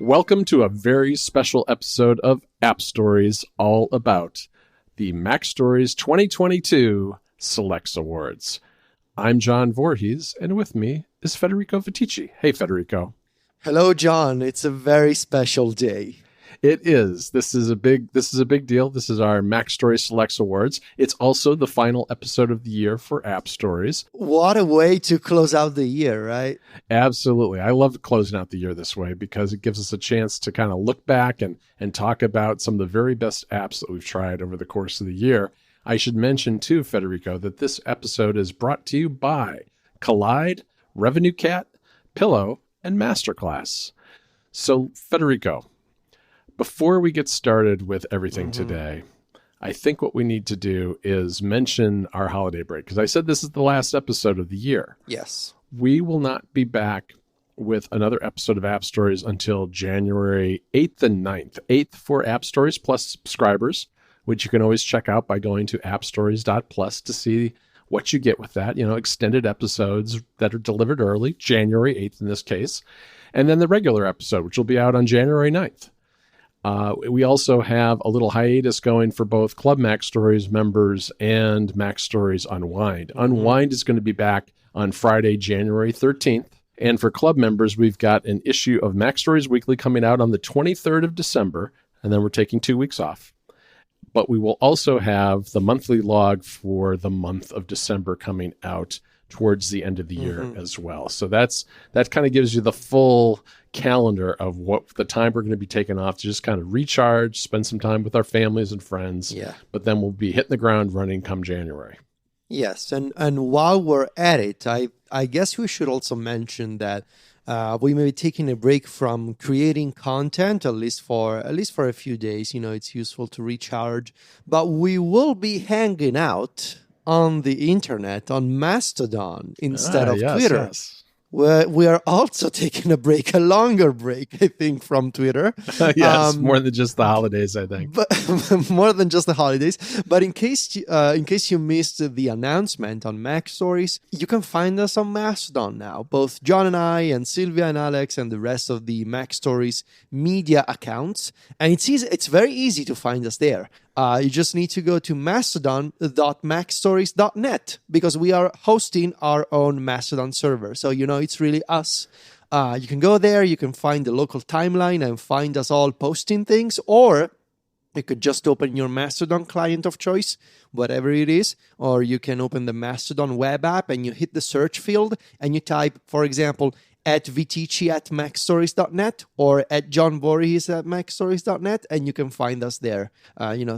Welcome to a very special episode of App Stories, all about the MacStories 2022 Selects Awards. I'm John Voorhees, and with me is Federico Vitici. Hey, Federico. Hello, John. It's a very special day. It is. This is a big deal. This is our MacStories Selects Awards. It's also the final episode of the year for App Stories. What a way to close out the year, right? Absolutely. I love closing out the year this way because it gives us a chance to kind of look back and talk about some of the very best apps that we've tried over the course of the year. I should mention too, Federico, that this episode is brought to you by Collide, Revenue Cat, Pillow, and Masterclass. So, Federico, before we get started with everything today, I think what we need to do is mention our holiday break, because I said this is the last episode of the year. Yes. We will not be back with another episode of App Stories until January 8th and 9th. 8th for App Stories Plus subscribers, which you can always check out by going to appstories.plus to see what you get with that. Extended episodes that are delivered early, January 8th in this case. And then the regular episode, which will be out on January 9th. We also have a little hiatus going for both Club MacStories members and MacStories Unwind. Unwind is going to be back on Friday, January 13th. And for Club members, we've got an issue of MacStories Weekly coming out on the 23rd of December, and then we're taking 2 weeks off. But we will also have the monthly log for the month of December coming out towards the end of the year as well. So that kind of gives you the full calendar of what the time we're going to be taking off to just kind of recharge, spend some time with our families and friends. Yeah. But then we'll be hitting the ground running come January. Yes. And while we're at it, I guess we should also mention that we may be taking a break from creating content, at least for a few days. It's useful to recharge. But we will be hanging out on the internet, on Mastodon, instead of Twitter. Yes. We are also taking a break, a longer break, I think, from Twitter. Yes, more than just the holidays, I think. But more than just the holidays. But in case you missed the announcement on MacStories, you can find us on Mastodon now. Both John and I, and Sylvia and Alex, and the rest of the MacStories media accounts. And it's very easy to find us there. You just need to go to mastodon.macstories.net because we are hosting our own Mastodon server. So, it's really us. You can go there, you can find the local timeline and find us all posting things, or you could just open your Mastodon client of choice, whatever it is, or you can open the Mastodon web app and you hit the search field and you type, for example, at vitici@macstories.net or at johnvoorhees@macstories.net, and you can find us there,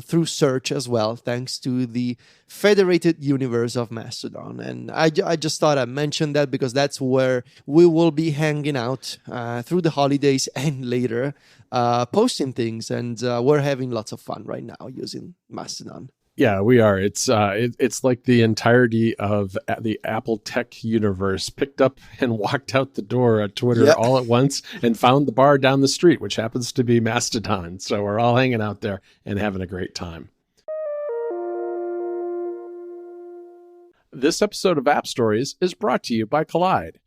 through search as well, thanks to the federated universe of Mastodon. And I just thought I'd mention that because that's where we will be hanging out through the holidays and later, posting things, and we're having lots of fun right now using Mastodon. Yeah, we are. It's like the entirety of the Apple tech universe picked up and walked out the door at Twitter all at once and found the bar down the street, which happens to be Mastodon. So we're all hanging out there and having a great time. This episode of App Stories is brought to you by Collide.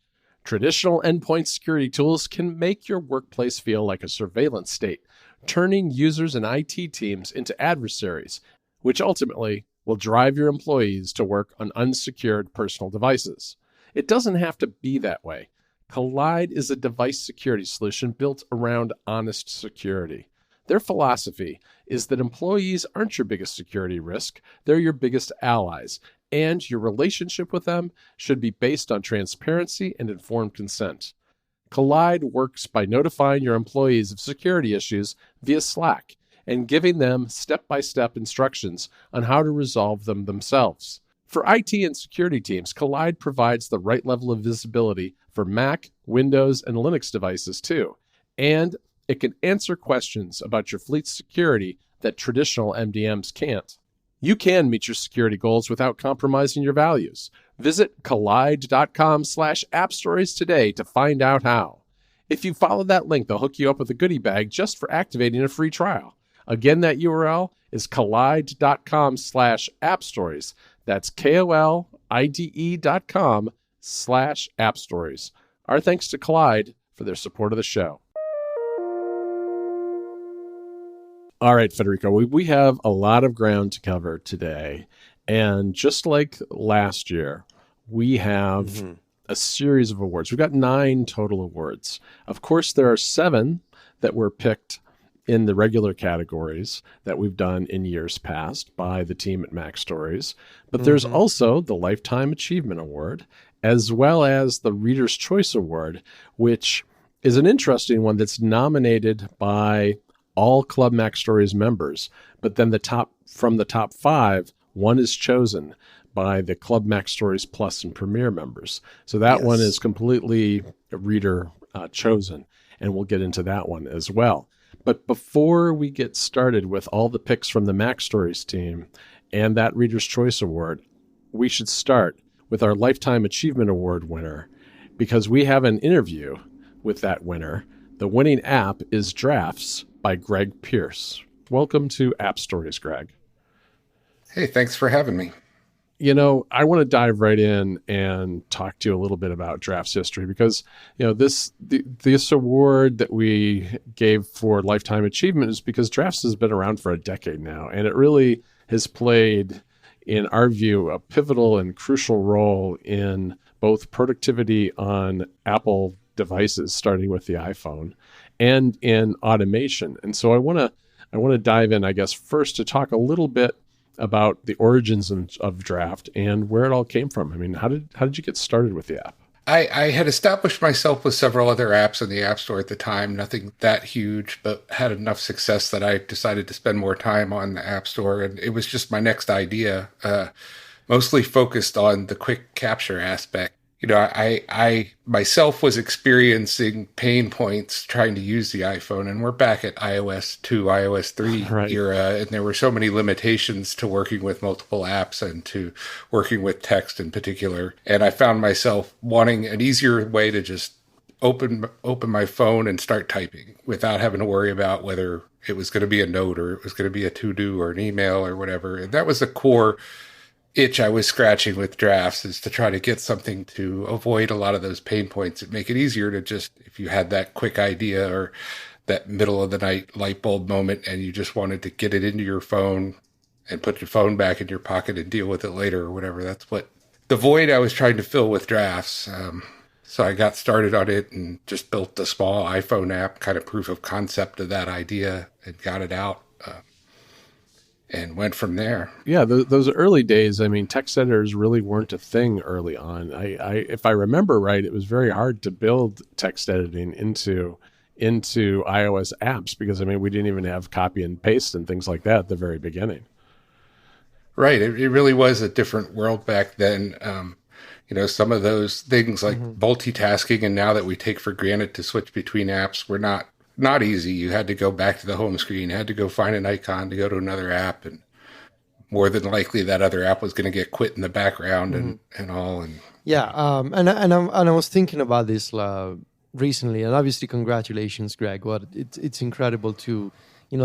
Traditional endpoint security tools can make your workplace feel like a surveillance state, turning users and IT teams into adversaries, which ultimately will drive your employees to work on unsecured personal devices. It doesn't have to be that way. Collide is a device security solution built around honest security. Their philosophy is that employees aren't your biggest security risk, they're your biggest allies, and your relationship with them should be based on transparency and informed consent. Collide works by notifying your employees of security issues via Slack, and giving them step-by-step instructions on how to resolve them themselves. For IT and security teams, Collide provides the right level of visibility for Mac, Windows, and Linux devices too. And it can answer questions about your fleet's security that traditional MDMs can't. You can meet your security goals without compromising your values. Visit collide.com/appstories today to find out how. If you follow that link, they'll hook you up with a goodie bag just for activating a free trial. Again, that URL is collide.com/appstories. That's KOLIDE.com/appstories. Our thanks to Collide for their support of the show. All right, Federico, we have a lot of ground to cover today. And just like last year, we have a series of awards. We've got 9 total awards. Of course, there are 7 that were picked in the regular categories that we've done in years past by the team at MacStories. But there's also the Lifetime Achievement Award, as well as the Reader's Choice Award, which is an interesting one that's nominated by all Club MacStories members. But then from the top 5, one is chosen by the Club MacStories Plus and Premier members. So that one is completely reader chosen, and we'll get into that one as well. But before we get started with all the picks from the MacStories team and that Reader's Choice Award, we should start with our Lifetime Achievement Award winner, because we have an interview with that winner. The winning app is Drafts by Greg Pierce. Welcome to App Stories, Greg. Hey, thanks for having me. You know, I want to dive right in and talk to you a little bit about Drafts history, because, you know, this award that we gave for Lifetime Achievement is because Drafts has been around for a decade now, and it really has played, in our view, a pivotal and crucial role in both productivity on Apple devices, starting with the iPhone, and in automation. And so I want to dive in, I guess, first to talk a little bit about the origins of Draft and where it all came from. I mean, how did you get started with the app? I had established myself with several other apps in the App Store at the time, nothing that huge, but had enough success that I decided to spend more time on the App Store. And it was just my next idea, mostly focused on the quick capture aspect. You know, I myself was experiencing pain points trying to use the iPhone, and we're back at iOS 2, iOS 3 era, and there were so many limitations to working with multiple apps and to working with text in particular. And I found myself wanting an easier way to just open my phone and start typing without having to worry about whether it was going to be a note or it was going to be a to-do or an email or whatever. And that was the core itch I was scratching with Drafts, is to try to get something to avoid a lot of those pain points and make it easier to just, if you had that quick idea or that middle of the night light bulb moment and you just wanted to get it into your phone and put your phone back in your pocket and deal with it later or whatever. That's what the void I was trying to fill with Drafts. So I got started on it and just built a small iPhone app, kind of proof of concept of that idea, and got it out. And went from there. Yeah, those early days, I mean, text editors really weren't a thing early on. If I remember right, it was very hard to build text editing into iOS apps, because, I mean, we didn't even have copy and paste and things like that at the very beginning. Right. It really was a different world back then. You know, some of those things like multitasking, and now that we take for granted to switch between apps, were not easy. You had to go back to the home screen, had to go find an icon to go to another app, and more than likely that other app was going to get quit in the background and all. And yeah, and I was thinking about this recently, and obviously congratulations, Greg. It's incredible to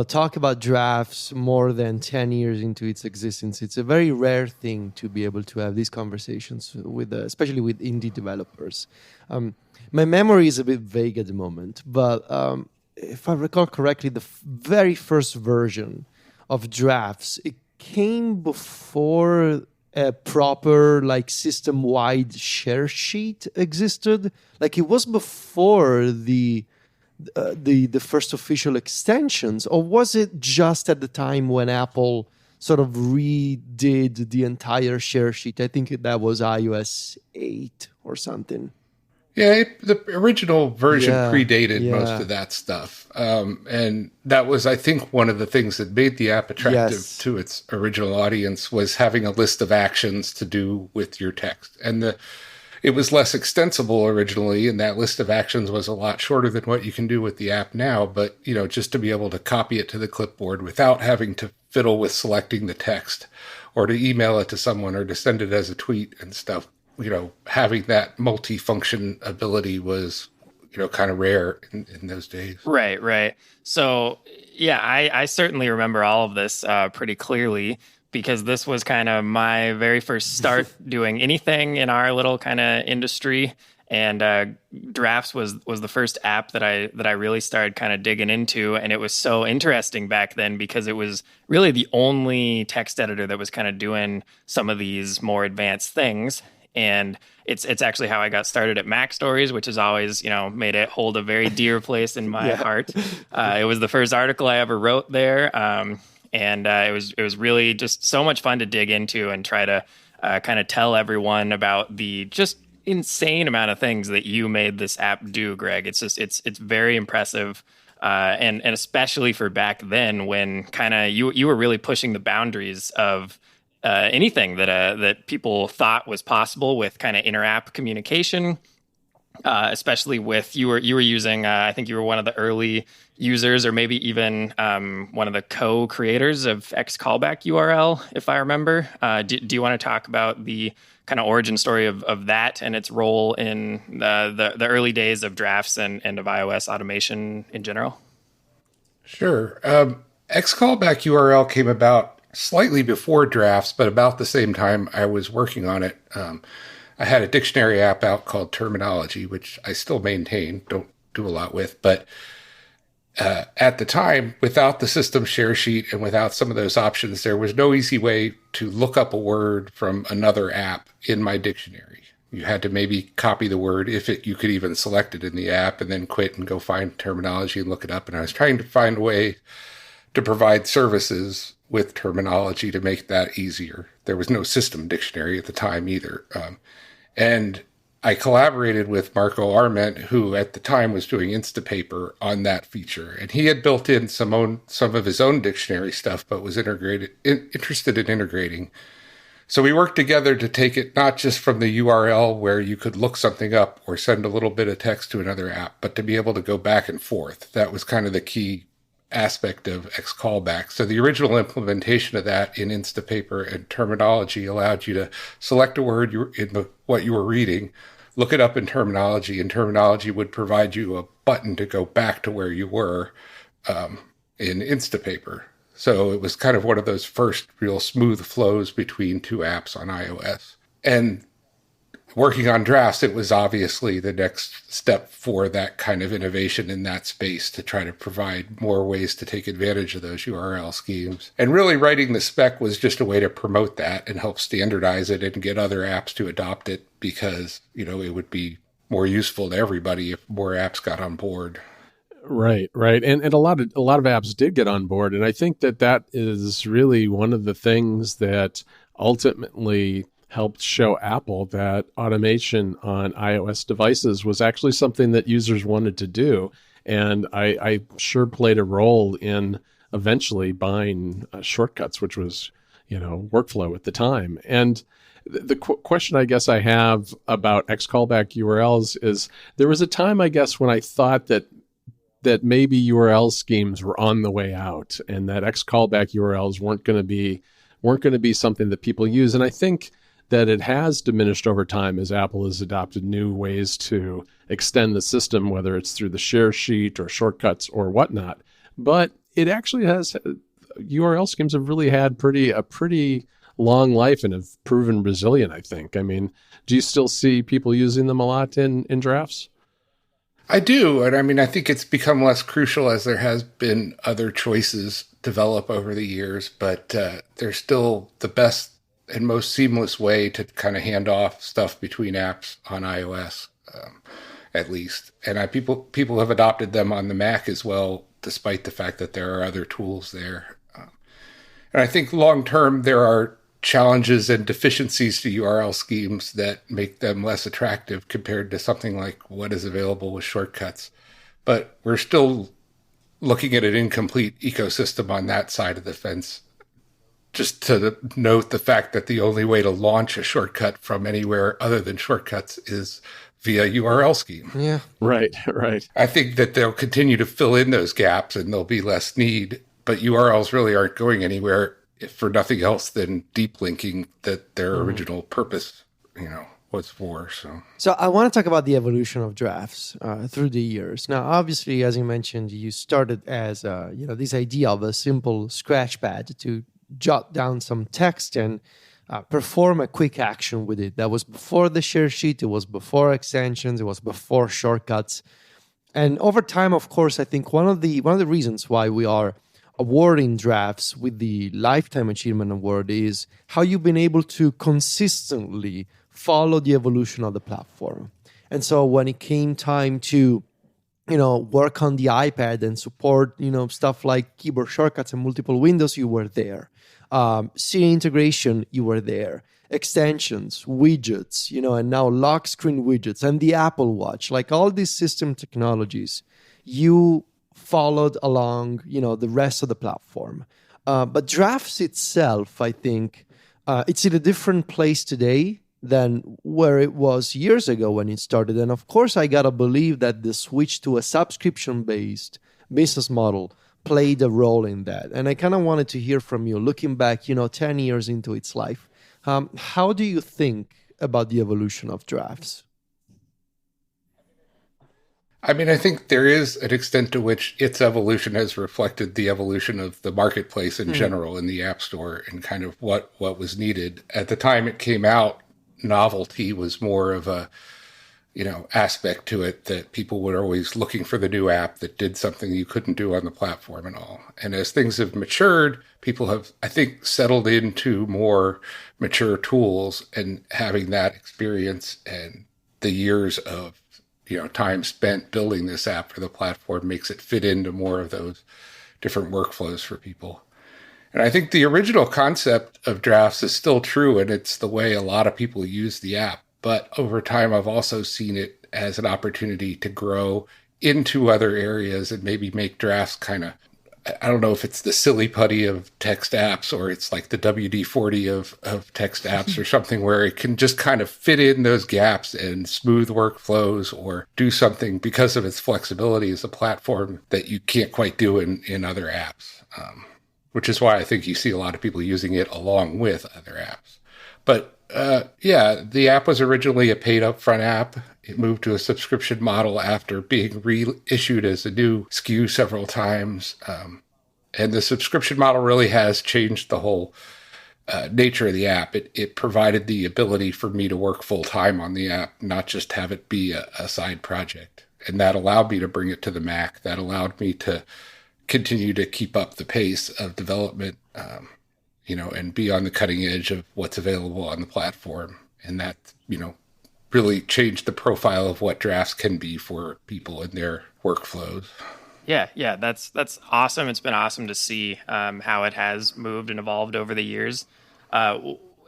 talk about Drafts more than 10 years into its existence. It's a very rare thing to be able to have these conversations with, especially with indie developers. My memory is a bit vague at the moment, but if I recall correctly, the very first version of Drafts, it came before a proper system-wide share sheet existed. Like, it was before the first official extensions, or was it just at the time when Apple sort of redid the entire share sheet? I think that was iOS 8 or something. Yeah, the original version predated most of that stuff. And that was, I think, one of the things that made the app attractive to its original audience, was having a list of actions to do with your text. And it was less extensible originally, and that list of actions was a lot shorter than what you can do with the app now. But, just to be able to copy it to the clipboard without having to fiddle with selecting the text, or to email it to someone, or to send it as a tweet and stuff. Having that multi-function ability was, kind of rare in those days. Right. So, yeah, I certainly remember all of this pretty clearly, because this was kind of my very first start doing anything in our little kind of industry. And Drafts was the first app that I really started kind of digging into, and it was so interesting back then because it was really the only text editor that was kind of doing some of these more advanced things. And it's actually how I got started at MacStories, which has always, made it hold a very dear place in my heart. It was the first article I ever wrote there, and it was really just so much fun to dig into and try to kind of tell everyone about the just insane amount of things that you made this app do, Greg. It's very impressive. And especially for back then when kind of you were really pushing the boundaries of anything that people thought was possible with kind of inter-app communication, especially with you were using I think you were one of the early users, or maybe even one of the co-creators of Xcallback URL, if I remember. Do you want to talk about the kind of origin story of that and its role in the early days of Drafts and of iOS automation in general? Sure. Xcallback URL came about slightly before Drafts, but about the same time I was working on it. I had a dictionary app out called Terminology, which I still maintain, don't do a lot with, but at the time, without the system share sheet and without some of those options, there was no easy way to look up a word from another app in my dictionary. You had to maybe copy the word if you could even select it in the app, and then quit and go find Terminology and look it up. And I was trying to find a way to provide services with Terminology to make that easier. There was no system dictionary at the time either. And I collaborated with Marco Arment, who at the time was doing Instapaper on that feature. And he had built in some of his own dictionary stuff, but was interested in integrating. So we worked together to take it not just from the URL where you could look something up or send a little bit of text to another app, but to be able to go back and forth. That was kind of the key aspect of Xcallback. So the original implementation of that in Instapaper and Terminology allowed you to select a word what you were reading, look it up in Terminology, and Terminology would provide you a button to go back to where you were in Instapaper. So it was kind of one of those first real smooth flows between two apps on iOS. And working on Drafts, it was obviously the next step for that kind of innovation in that space to try to provide more ways to take advantage of those URL schemes. And really writing the spec was just a way to promote that and help standardize it and get other apps to adopt it because, it would be more useful to everybody if more apps got on board. Right. And a lot of apps did get on board. And I think that is really one of the things that ultimately helped show Apple that automation on iOS devices was actually something that users wanted to do. And I sure played a role in eventually buying Shortcuts, which was, workflow at the time. And the question I guess I have about Xcallback URLs is there was a time, I guess, when I thought that maybe URL schemes were on the way out and that Xcallback URLs weren't going to be something that people use. And I think that it has diminished over time as Apple has adopted new ways to extend the system, whether it's through the share sheet or shortcuts or whatnot. But it actually has, URL schemes have really had a pretty long life and have proven resilient, I think. I mean, do you still see people using them a lot in Drafts? I do. And I think it's become less crucial as there has been other choices develop over the years, but they're still the best and most seamless way to kind of hand off stuff between apps on iOS, at least. And people have adopted them on the Mac as well, despite the fact that there are other tools there. And I think long term, there are challenges and deficiencies to URL schemes that make them less attractive compared to something like what is available with shortcuts. But we're still looking at an incomplete ecosystem on that side of the fence. Just to note the fact that the only way to launch a shortcut from anywhere other than shortcuts is via URL scheme. Yeah. Right. I think that they'll continue to fill in those gaps and there'll be less need, but URLs really aren't going anywhere for nothing else than deep linking that their original purpose, was for. So I want to talk about the evolution of Drafts through the years. Now, obviously, as you mentioned, you started as this idea of a simple scratch pad to jot down some text, and perform a quick action with it. That was before the share sheet, it was before extensions, it was before shortcuts. And over time, of course, I think one of the reasons why we are awarding drafts with the Lifetime Achievement Award is how you've been able to consistently follow the evolution of the platform. And so when it came time to work on the iPad and support, stuff like keyboard shortcuts and multiple windows, you were there. Siri integration, you were there. Extensions, widgets, and now lock screen widgets and the Apple Watch, like all these system technologies, you followed along, the rest of the platform. But Drafts itself, I think, it's in a different place today than where it was years ago when it started. And of course, I gotta believe that the switch to a subscription-based business model played a role in that. And I kind of wanted to hear from you, looking back, 10 years into its life. How do you think about the evolution of Drafts? I mean, I think there is an extent to which its evolution has reflected the evolution of the marketplace in general in the App Store and kind of what was needed. At the time it came out, novelty was more of a, aspect to it, that people were always looking for the new app that did something you couldn't do on the platform and all. And as things have matured, people have, I think, settled into more mature tools, and having that experience and the years of, time spent building this app for the platform makes it fit into more of those different workflows for people. And I think the original concept of Drafts is still true, and it's the way a lot of people use the app. But over time, I've also seen it as an opportunity to grow into other areas and maybe make Drafts kind of, I don't know if it's the silly putty of text apps or it's like the WD-40 of text apps or something, where it can just kind of fit in those gaps and smooth workflows or do something because of its flexibility as a platform that you can't quite do in other apps. Which is why I think you see a lot of people using it along with other apps. But the app was originally a paid upfront app. It moved to a subscription model after being reissued as a new SKU several times. And the subscription model really has changed the whole nature of the app. It provided the ability for me to work full time on the app, not just have it be a side project. And that allowed me to bring it to the Mac. That allowed me to continue to keep up the pace of development, and be on the cutting edge of what's available on the platform. And that, really changed the profile of what Drafts can be for people in their workflows. Yeah, that's awesome. It's been awesome to see how it has moved and evolved over the years.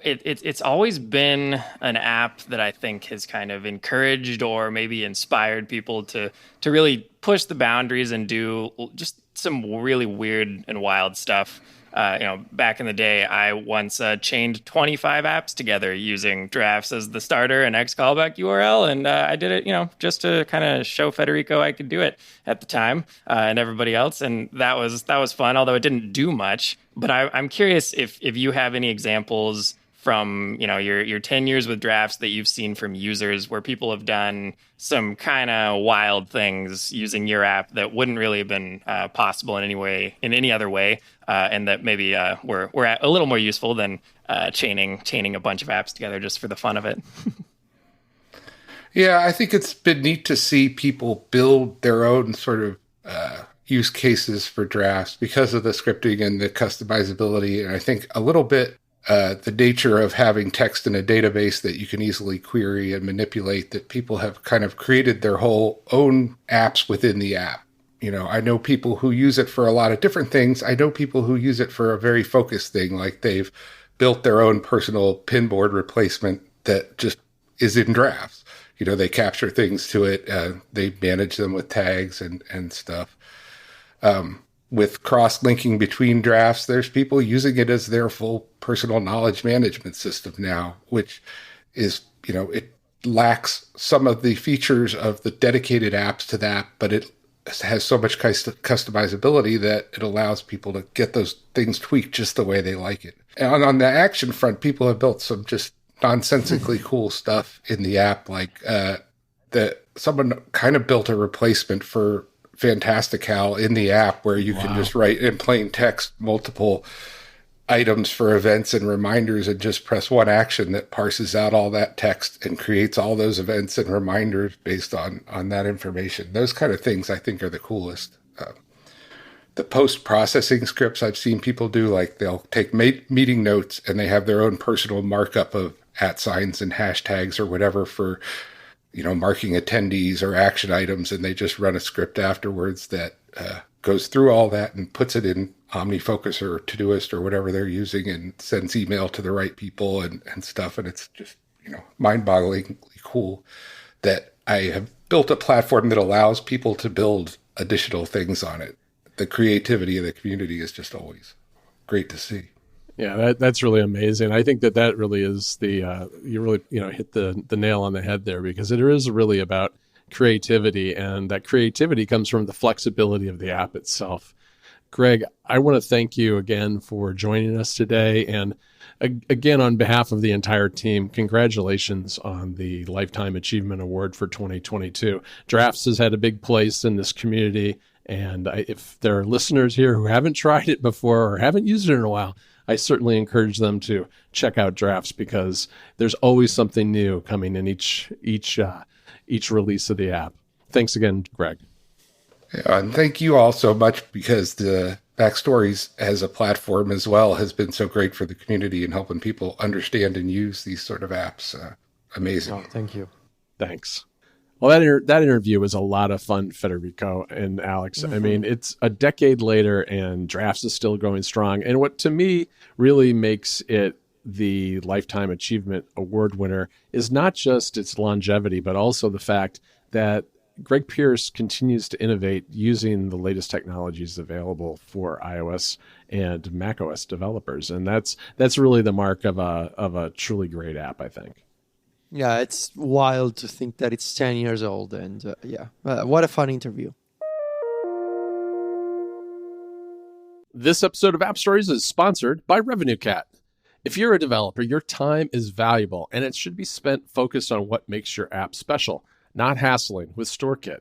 It's always been an app that I think has kind of encouraged or maybe inspired people to really push the boundaries and do just some really weird and wild stuff. Back in the day, I once chained 25 apps together using Drafts as the starter and X callback URL. And I did it, just to kind of show Federico I could do it at the time and everybody else. And that was fun, although it didn't do much. But I'm curious if you have any examples from, your 10 years with Drafts that you've seen from users where people have done some kind of wild things using your app that wouldn't really have been possible in any other way, and that maybe were a little more useful than chaining a bunch of apps together just for the fun of it. Yeah, I think it's been neat to see people build their own sort of use cases for Drafts because of the scripting and the customizability. And I think a little bit the nature of having text in a database that you can easily query and manipulate, that people have kind of created their whole own apps within the app. I know people who use it for a lot of different things. I know people who use it for a very focused thing, like they've built their own personal pinboard replacement that just is in Drafts. They capture things to it. They manage them with tags and stuff. With cross-linking between Drafts, there's people using it as their full personal knowledge management system now, which is, it lacks some of the features of the dedicated apps to that, but it has so much customizability that it allows people to get those things tweaked just the way they like it. And on the action front, people have built some just nonsensically cool stuff in the app, like that someone kind of built a replacement for Fantastical in the app where you can just write in plain text multiple items for events and reminders and just press one action that parses out all that text and creates all those events and reminders based on that information. Those kind of things I think are the coolest. The post-processing scripts I've seen people do, like they'll take meeting notes and they have their own personal markup of @signs and hashtags or whatever for, marking attendees or action items, and they just run a script afterwards that goes through all that and puts it in OmniFocus or Todoist or whatever they're using and sends email to the right people and stuff. And it's just, mind-bogglingly cool that I have built a platform that allows people to build additional things on it. The creativity of the community is just always great to see. Yeah, that's really amazing. I think that really is you really hit the nail on the head there, because it is really about creativity, and that creativity comes from the flexibility of the app itself. Greg, I want to thank you again for joining us today, and again, on behalf of the entire team, congratulations on the Lifetime Achievement Award for 2022. Drafts has had a big place in this community, and if there are listeners here who haven't tried it before or haven't used it in a while, I certainly encourage them to check out Drafts, because there's always something new coming in each release of the app. Thanks again, Greg. Yeah, and thank you all so much, because the MacStories as a platform as well has been so great for the community and helping people understand and use these sort of apps. Amazing. Oh, thank you. Thanks. Well, that interview was a lot of fun, Federico and Alex. Mm-hmm. I mean, it's a decade later and Drafts is still going strong. And what to me really makes it the Lifetime Achievement Award winner is not just its longevity, but also the fact that Greg Pierce continues to innovate using the latest technologies available for iOS and macOS developers. And that's really the mark of a truly great app, I think. Yeah, it's wild to think that it's 10 years old. And what a fun interview. This episode of App Stories is sponsored by RevenueCat. If you're a developer, your time is valuable, and it should be spent focused on what makes your app special, not hassling with StoreKit.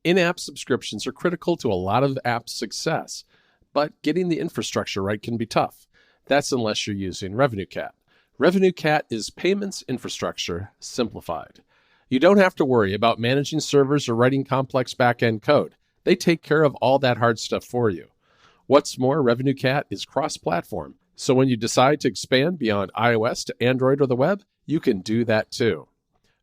In-app subscriptions are critical to a lot of app success, but getting the infrastructure right can be tough. That's unless you're using RevenueCat. RevenueCat is payments infrastructure simplified. You don't have to worry about managing servers or writing complex back-end code. They take care of all that hard stuff for you. What's more, RevenueCat is cross-platform, so when you decide to expand beyond iOS to Android or the web, you can do that too.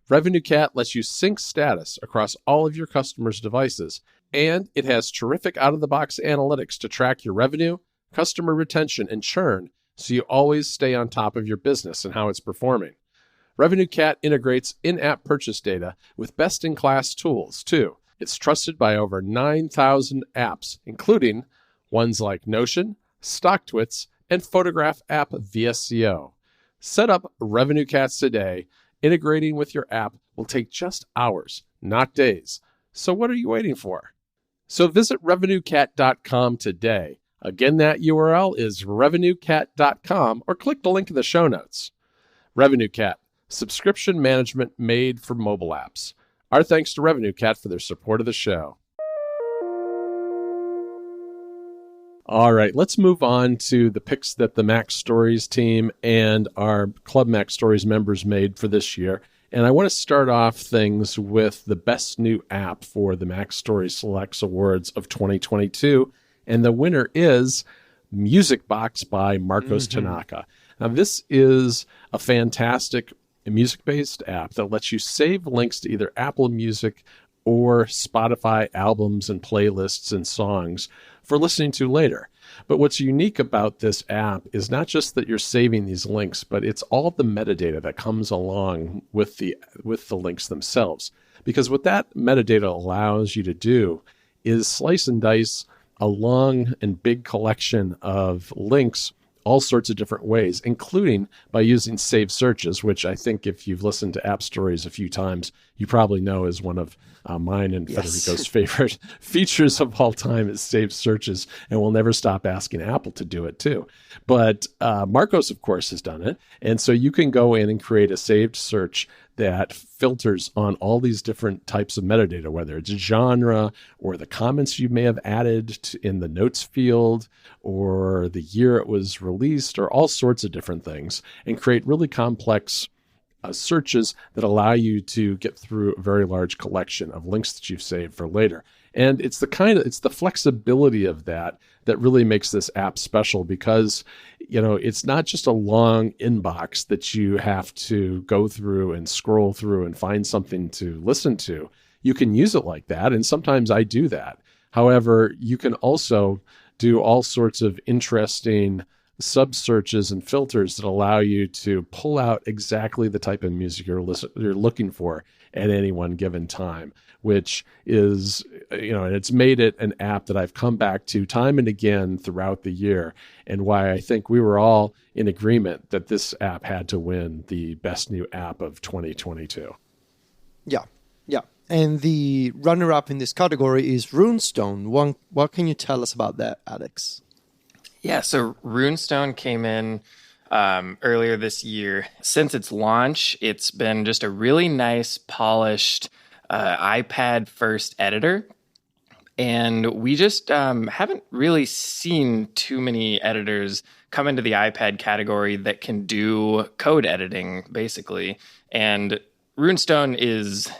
RevenueCat lets you sync status across all of your customers' devices, and it has terrific out-of-the-box analytics to track your revenue, customer retention, and churn, so you always stay on top of your business and how it's performing. RevenueCat integrates in-app purchase data with best-in-class tools, too. It's trusted by over 9,000 apps, including ones like Notion, StockTwits, and Photograph app VSCO. Set up RevenueCat today. Integrating with your app will take just hours, not days. So what are you waiting for? So visit RevenueCat.com today. Again, that URL is RevenueCat.com, or click the link in the show notes. RevenueCat, subscription management made for mobile apps. Our thanks to RevenueCat for their support of the show. All right, let's move on to the picks that the MacStories team and our Club MacStories members made for this year. And I want to start off things with the best new app for the MacStories Selects Awards of 2022. And the winner is Music Box by Marcos Tanaka. Now, this is a fantastic music-based app that lets you save links to either Apple Music or Spotify albums and playlists and songs for listening to later. But what's unique about this app is not just that you're saving these links, but it's all the metadata that comes along with the links themselves. Because what that metadata allows you to do is slice and dice a long and big collection of links all sorts of different ways, including by using saved searches, which I think if you've listened to App Stories a few times, you probably know is one of mine and Federico's favorite features of all time is saved searches, and we'll never stop asking Apple to do it too. But Marcos, of course, has done it, and so you can go in and create a saved search that filters on all these different types of metadata, whether it's genre or the comments you may have added in the notes field or the year it was released or all sorts of different things, and create really complex searches that allow you to get through a very large collection of links that you've saved for later. And it's the flexibility of that really makes this app special, because, it's not just a long inbox that you have to go through and scroll through and find something to listen to. You can use it like that, and sometimes I do that. However, you can also do all sorts of interesting sub searches and filters that allow you to pull out exactly the type of music you're looking for at any one given time, which is, and it's made it an app that I've come back to time and again throughout the year, and why I think we were all in agreement that this app had to win the best new app of 2022. Yeah. And the runner-up in this category is Runestone. What can you tell us about that, Alex? Yeah, so Runestone came in earlier this year. Since its launch, it's been just a really nice, polished iPad-first editor. And we just haven't really seen too many editors come into the iPad category that can do code editing, basically. And Runestone is,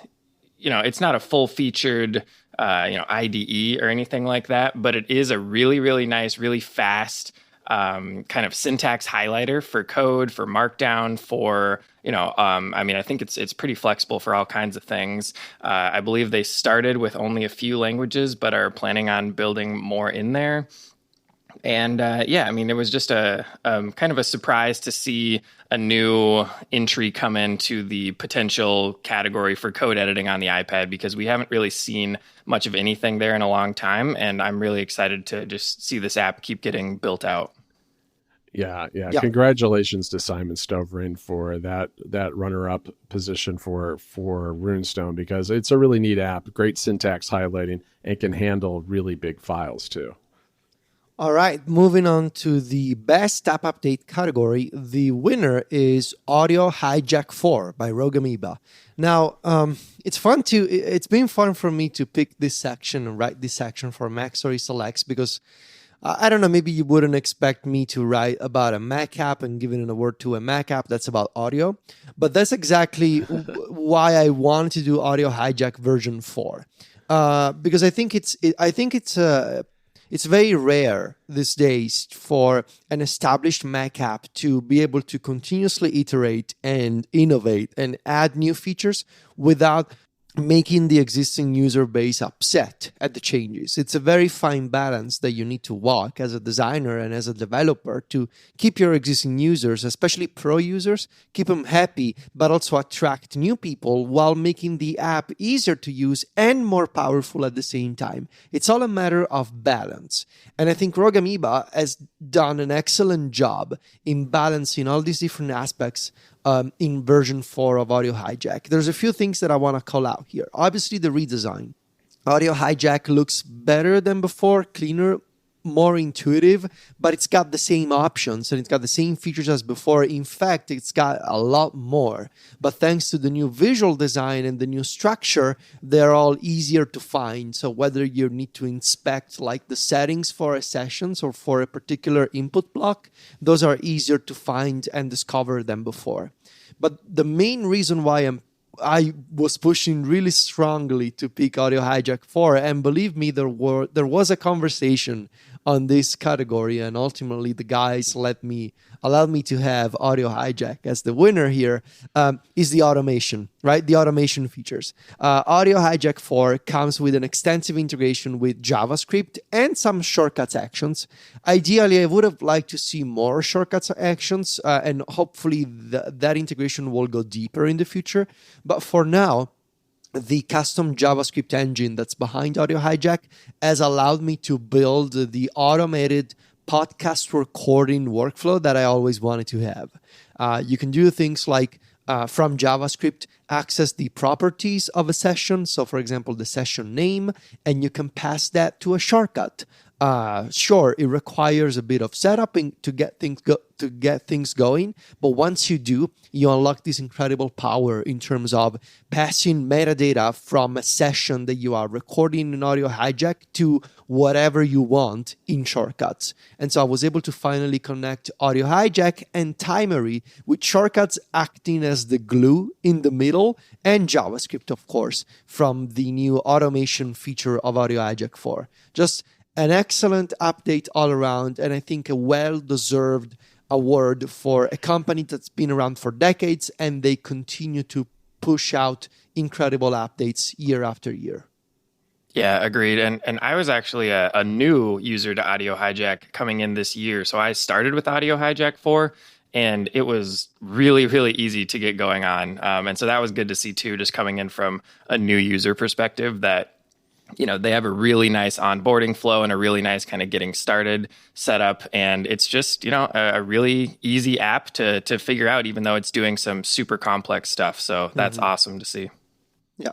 it's not a full-featured IDE or anything like that, but it is a really, really nice, really fast kind of syntax highlighter for code, for Markdown, for, I think it's pretty flexible for all kinds of things. I believe they started with only a few languages, but are planning on building more in there. And it was just a kind of a surprise to see a new entry come into the potential category for code editing on the iPad, because we haven't really seen much of anything there in a long time. And I'm really excited to just see this app keep getting built out. Yeah. Congratulations to Simon Stovering for that runner-up position for Runestone, because it's a really neat app, great syntax highlighting, and can handle really big files too. All right, moving on to the best app update category. The winner is Audio Hijack 4 by Rogue Amoeba. Now, it's been fun for me to pick this section and write this section for MacStories Selects, because I don't know, maybe you wouldn't expect me to write about a Mac app and giving an award to a Mac app that's about audio, but that's exactly why I wanted to do Audio Hijack version 4, because I think it's very rare these days for an established Mac app to be able to continuously iterate and innovate and add new features without making the existing user base upset at the changes. It's a very fine balance that you need to walk as a designer and as a developer to keep your existing users, especially pro users, keep them happy, but also attract new people while making the app easier to use and more powerful at the same time. It's all a matter of balance. And I think Rogue Amoeba has done an excellent job in balancing all these different aspects in version 4 of Audio Hijack. There's a few things that I want to call out here. Obviously, the redesign. Audio Hijack looks better than before, cleaner, more intuitive, but it's got the same options and it's got the same features as before. In fact, it's got a lot more. But thanks to the new visual design and the new structure, they're all easier to find. So whether you need to inspect like the settings for a sessions or for a particular input block, those are easier to find and discover than before. But the main reason why I was pushing really strongly to pick Audio Hijack 4, and believe me, there was a conversation on this category, and ultimately the guys allowed me to have Audio Hijack as the winner here, is the automation, right? The automation features. Audio Hijack 4 comes with an extensive integration with JavaScript and some shortcuts actions. Ideally, I would have liked to see more shortcuts actions, and hopefully that integration will go deeper in the future. But for now, the custom JavaScript engine that's behind Audio Hijack has allowed me to build the automated podcast recording workflow that I always wanted to have. You can do things like, from JavaScript, access the properties of a session. So, for example, the session name, and you can pass that to a shortcut. Sure, it requires a bit of setup to get things going, but once you do, you unlock this incredible power in terms of passing metadata from a session that you are recording in Audio Hijack to whatever you want in Shortcuts. And so I was able to finally connect Audio Hijack and Timery, with Shortcuts acting as the glue in the middle, and JavaScript, of course, from the new automation feature of Audio Hijack 4. Just an excellent update all around, and I think a well-deserved award for a company that's been around for decades, and they continue to push out incredible updates year after year. Yeah, agreed. And I was actually a new user to Audio Hijack coming in this year. So I started with Audio Hijack 4, and it was really, really easy to get going on. And so that was good to see too, just coming in from a new user perspective, that they have a really nice onboarding flow and a really nice kind of getting started setup. And it's just, a really easy app to figure out, even though it's doing some super complex stuff. So that's awesome to see. Yeah.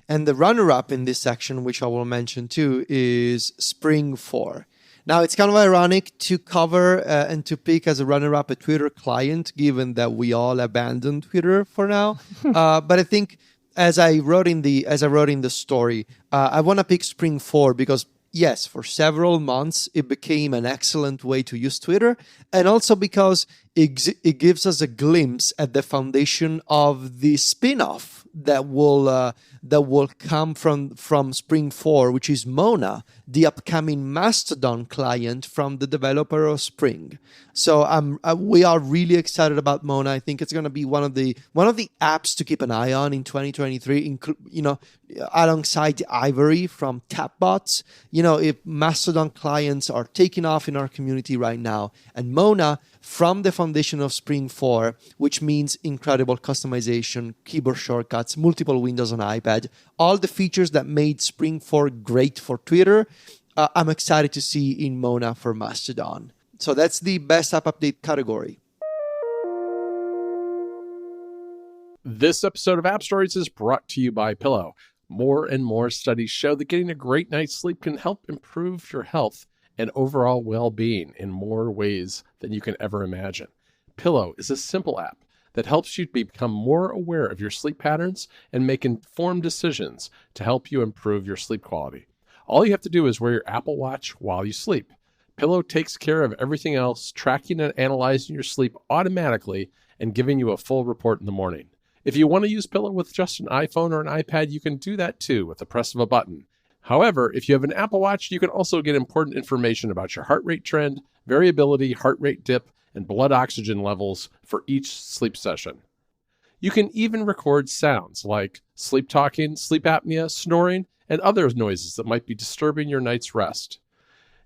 And the runner-up in this section, which I will mention too, is Spring 4. Now, it's kind of ironic to cover and to pick as a runner-up a Twitter client, given that we all abandoned Twitter for now. But I think, as I wrote in the story, I want to pick Spring 4 because, yes, for several months it became an excellent way to use Twitter, and also because it gives us a glimpse at the foundation of the spin-off that will come from Spring 4, which is Mona, the upcoming Mastodon client from the developer of Spring. So we are really excited about Mona. I think it's going to be one of the apps to keep an eye on in 2023. Alongside Ivory from Tapbots. If Mastodon clients are taking off in our community right now, and Mona from the foundation of Spring 4, which means incredible customization, keyboard shortcuts, multiple windows on iPad, all the features that made Spring 4 great for Twitter, I'm excited to see in Mona for Mastodon. So that's the best app update category. This episode of App Stories is brought to you by Pillow. More and more studies show that getting a great night's sleep can help improve your health and overall well-being in more ways than you can ever imagine. Pillow is a simple app that helps you become more aware of your sleep patterns and make informed decisions to help you improve your sleep quality. All you have to do is wear your Apple Watch while you sleep. Pillow takes care of everything else, tracking and analyzing your sleep automatically and giving you a full report in the morning. If you want to use Pillow with just an iPhone or an iPad, you can do that too with the press of a button. However, if you have an Apple Watch, you can also get important information about your heart rate trend, variability, heart rate dip, and blood oxygen levels for each sleep session. You can even record sounds like sleep talking, sleep apnea, snoring, and other noises that might be disturbing your night's rest.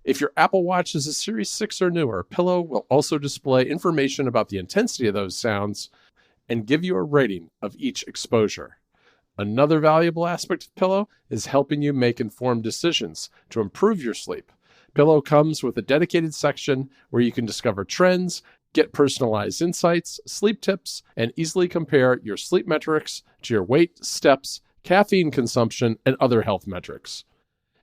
If your Apple Watch is a Series 6 or newer, Pillow will also display information about the intensity of those sounds and give you a rating of each exposure. Another valuable aspect of Pillow is helping you make informed decisions to improve your sleep. Pillow comes with a dedicated section where you can discover trends, get personalized insights, sleep tips, and easily compare your sleep metrics to your weight, steps, caffeine consumption, and other health metrics.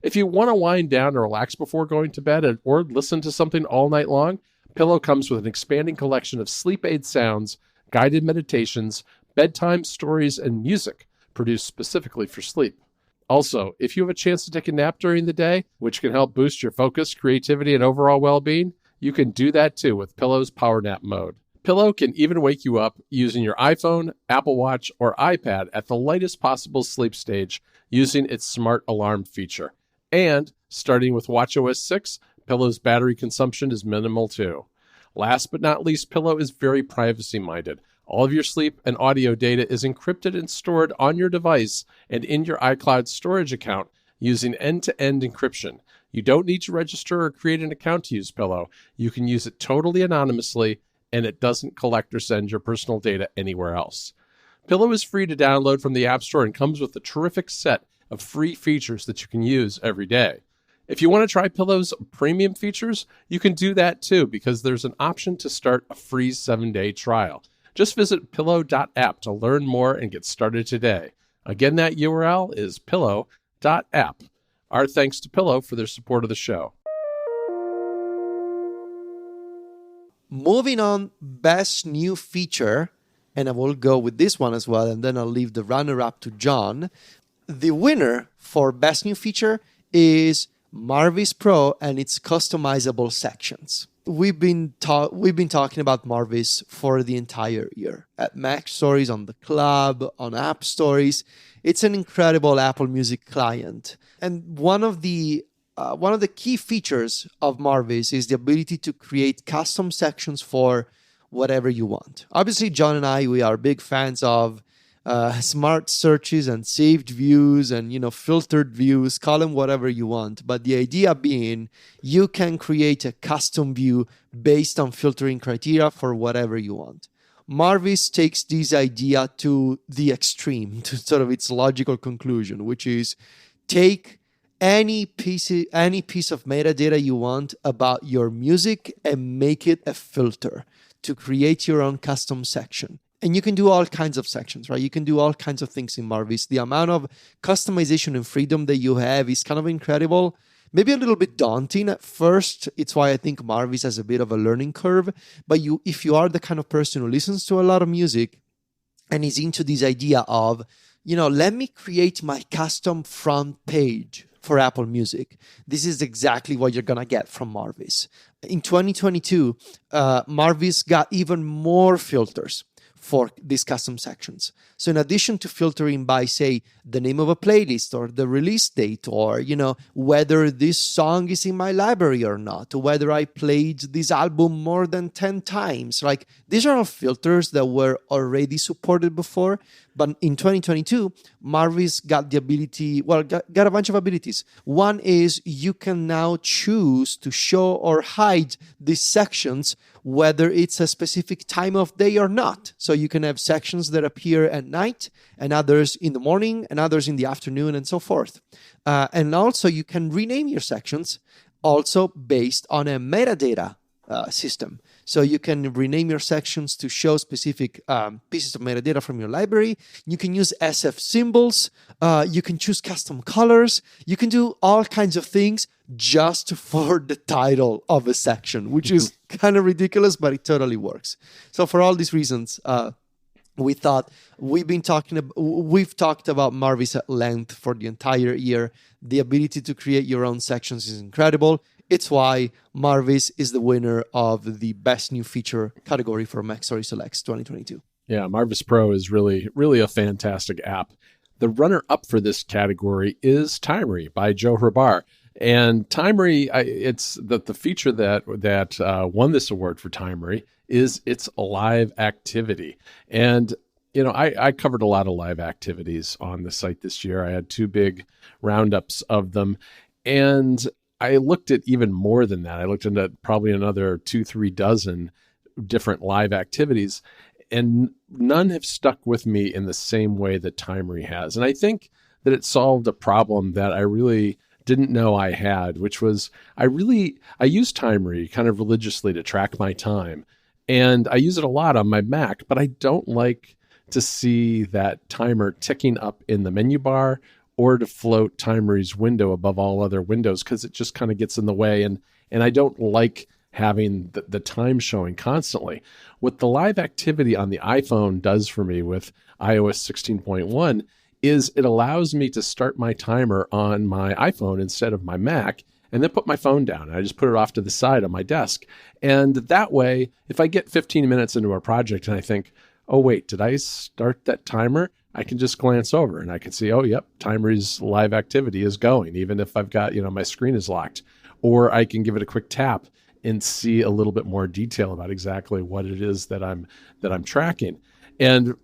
If you want to wind down or relax before going to bed or listen to something all night long, Pillow comes with an expanding collection of sleep aid sounds, guided meditations, bedtime stories, and music produced specifically for sleep. Also, if you have a chance to take a nap during the day, which can help boost your focus, creativity, and overall well-being, you can do that too with Pillow's Power Nap mode. Pillow can even wake you up using your iPhone, Apple Watch, or iPad at the lightest possible sleep stage using its smart alarm feature. And, starting with watchOS 6, Pillow's battery consumption is minimal too. Last but not least, Pillow is very privacy-minded. All of your sleep and audio data is encrypted and stored on your device and in your iCloud storage account using end-to-end encryption. You don't need to register or create an account to use Pillow. You can use it totally anonymously, and it doesn't collect or send your personal data anywhere else. Pillow is free to download from the App Store and comes with a terrific set of free features that you can use every day. If you want to try Pillow's premium features, you can do that too, because there's an option to start a free 7-day trial. Just visit pillow.app to learn more and get started today. Again, that URL is pillow.app. Our thanks to Pillow for their support of the show. Moving on, best new feature, and I will go with this one as well, and then I'll leave the runner-up to John. The winner for best new feature is Marvis Pro and its customizable sections. We've been talking about Marvis for the entire year at MacStories, on the club, on MacStories. It's an incredible Apple Music client, and one of the key features of Marvis is the ability to create custom sections for whatever you want. Obviously, John and I, we are big fans of smart searches and saved views and, filtered views, call them whatever you want. But the idea being you can create a custom view based on filtering criteria for whatever you want. Marvis takes this idea to the extreme, to sort of its logical conclusion, which is take any piece of metadata you want about your music and make it a filter to create your own custom section. And you can do all kinds of sections, right? You can do all kinds of things in Marvis. The amount of customization and freedom that you have is kind of incredible. Maybe a little bit daunting at first. It's why I think Marvis has a bit of a learning curve. But if you are the kind of person who listens to a lot of music and is into this idea of, let me create my custom front page for Apple Music, this is exactly what you're going to get from Marvis. In 2022, Marvis got even more filters for these custom sections. So in addition to filtering by, say, the name of a playlist or the release date, or, whether this song is in my library or not, or whether I played this album more than 10 times, like these are all filters that were already supported before. But in 2022, Marvis got the ability, got a bunch of abilities. One is you can now choose to show or hide these sections, whether it's a specific time of day or not. So you can have sections that appear at night and others in the morning and others in the afternoon and so forth. And also you can rename your sections also based on a metadata system. So you can rename your sections to show specific pieces of metadata from your library. You can use SF symbols. You can choose custom colors. You can do all kinds of things just for the title of a section, which is kind of ridiculous, but it totally works. So for all these reasons, we thought we've talked about Marvis at length for the entire year. The ability to create your own sections is incredible. It's why Marvis is the winner of the best new feature category for MacStories Selects 2022. Yeah, Marvis Pro is really, really a fantastic app. The runner-up for this category is Timery by Joe Hrabar. And Timery, it's the feature that won this award for Timery is its live activity. And, I covered a lot of live activities on the site this year. I had 2 big roundups of them. And I looked at even more than that. I looked into probably another 2-3 dozen different live activities, and none have stuck with me in the same way that Timery has. And I think that it solved a problem that I really didn't know I had, which was I use Timery kind of religiously to track my time, and I use it a lot on my Mac, but I don't like to see that timer ticking up in the menu bar or to float Timery's window above all other windows, because it just kind of gets in the way, and I don't like having the time showing constantly. What the live activity on the iPhone does for me with iOS 16.1 is it allows me to start my timer on my iPhone instead of my Mac, and then put my phone down. I just put it off to the side on my desk. And that way, if I get 15 minutes into a project and I think, oh, wait, did I start that timer? I can just glance over and I can see, oh, yep, Timery's live activity is going, even if I've got, my screen is locked. Or I can give it a quick tap and see a little bit more detail about exactly what it is that I'm tracking. And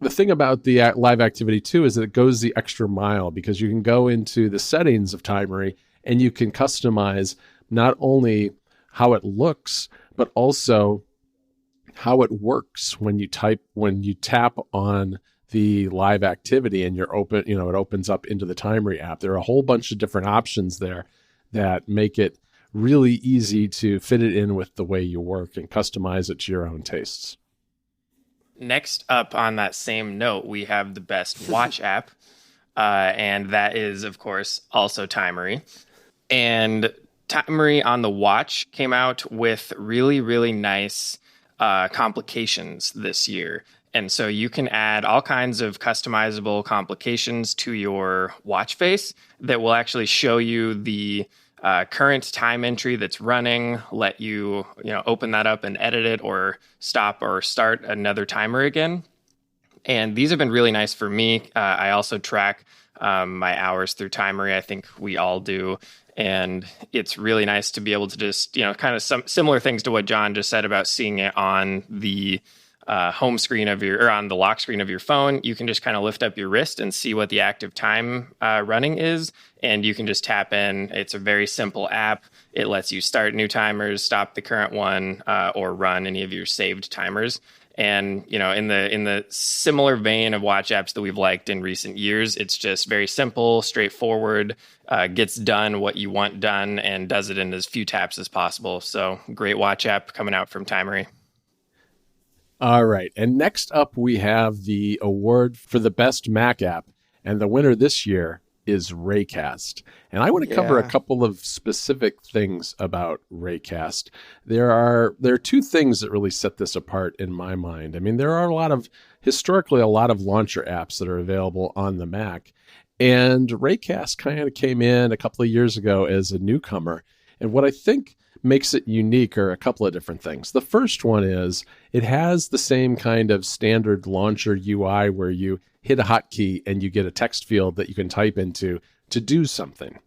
the thing about the live activity too is that it goes the extra mile, because you can go into the settings of Timery and you can customize not only how it looks, but also how it works when you tap on the live activity and it opens up into the Timery app. There are a whole bunch of different options there that make it really easy to fit it in with the way you work and customize it to your own tastes. Next up on that same note, we have the best watch app, and that is, of course, also Timery. And Timery on the watch came out with really, really nice complications this year. And so you can add all kinds of customizable complications to your watch face that will actually show you the current time entry that's running, let you, open that up and edit it or stop or start another timer again. And these have been really nice for me. I also track my hours through Timery. I think we all do. And it's really nice to be able to just, kind of some similar things to what John just said about seeing it on the home screen or on the lock screen of your phone. You can just kind of lift up your wrist and see what the active time running is. And you can just tap in. It's a very simple app. It lets you start new timers, stop the current one, or run any of your saved timers. And, in the similar vein of watch apps that we've liked in recent years, it's just very simple, straightforward, gets done what you want done and does it in as few taps as possible. So great watch app coming out from Timery. All right. And next up, we have the award for the best Mac app. And the winner this year is Raycast. And I want to cover a couple of specific things about Raycast. There are two things that really set this apart in my mind. I mean, there are historically a lot of launcher apps that are available on the Mac. And Raycast kind of came in a couple of years ago as a newcomer. And what I think makes it unique are a couple of different things. The first one is it has the same kind of standard launcher UI where you hit a hotkey and you get a text field that you can type into to do something.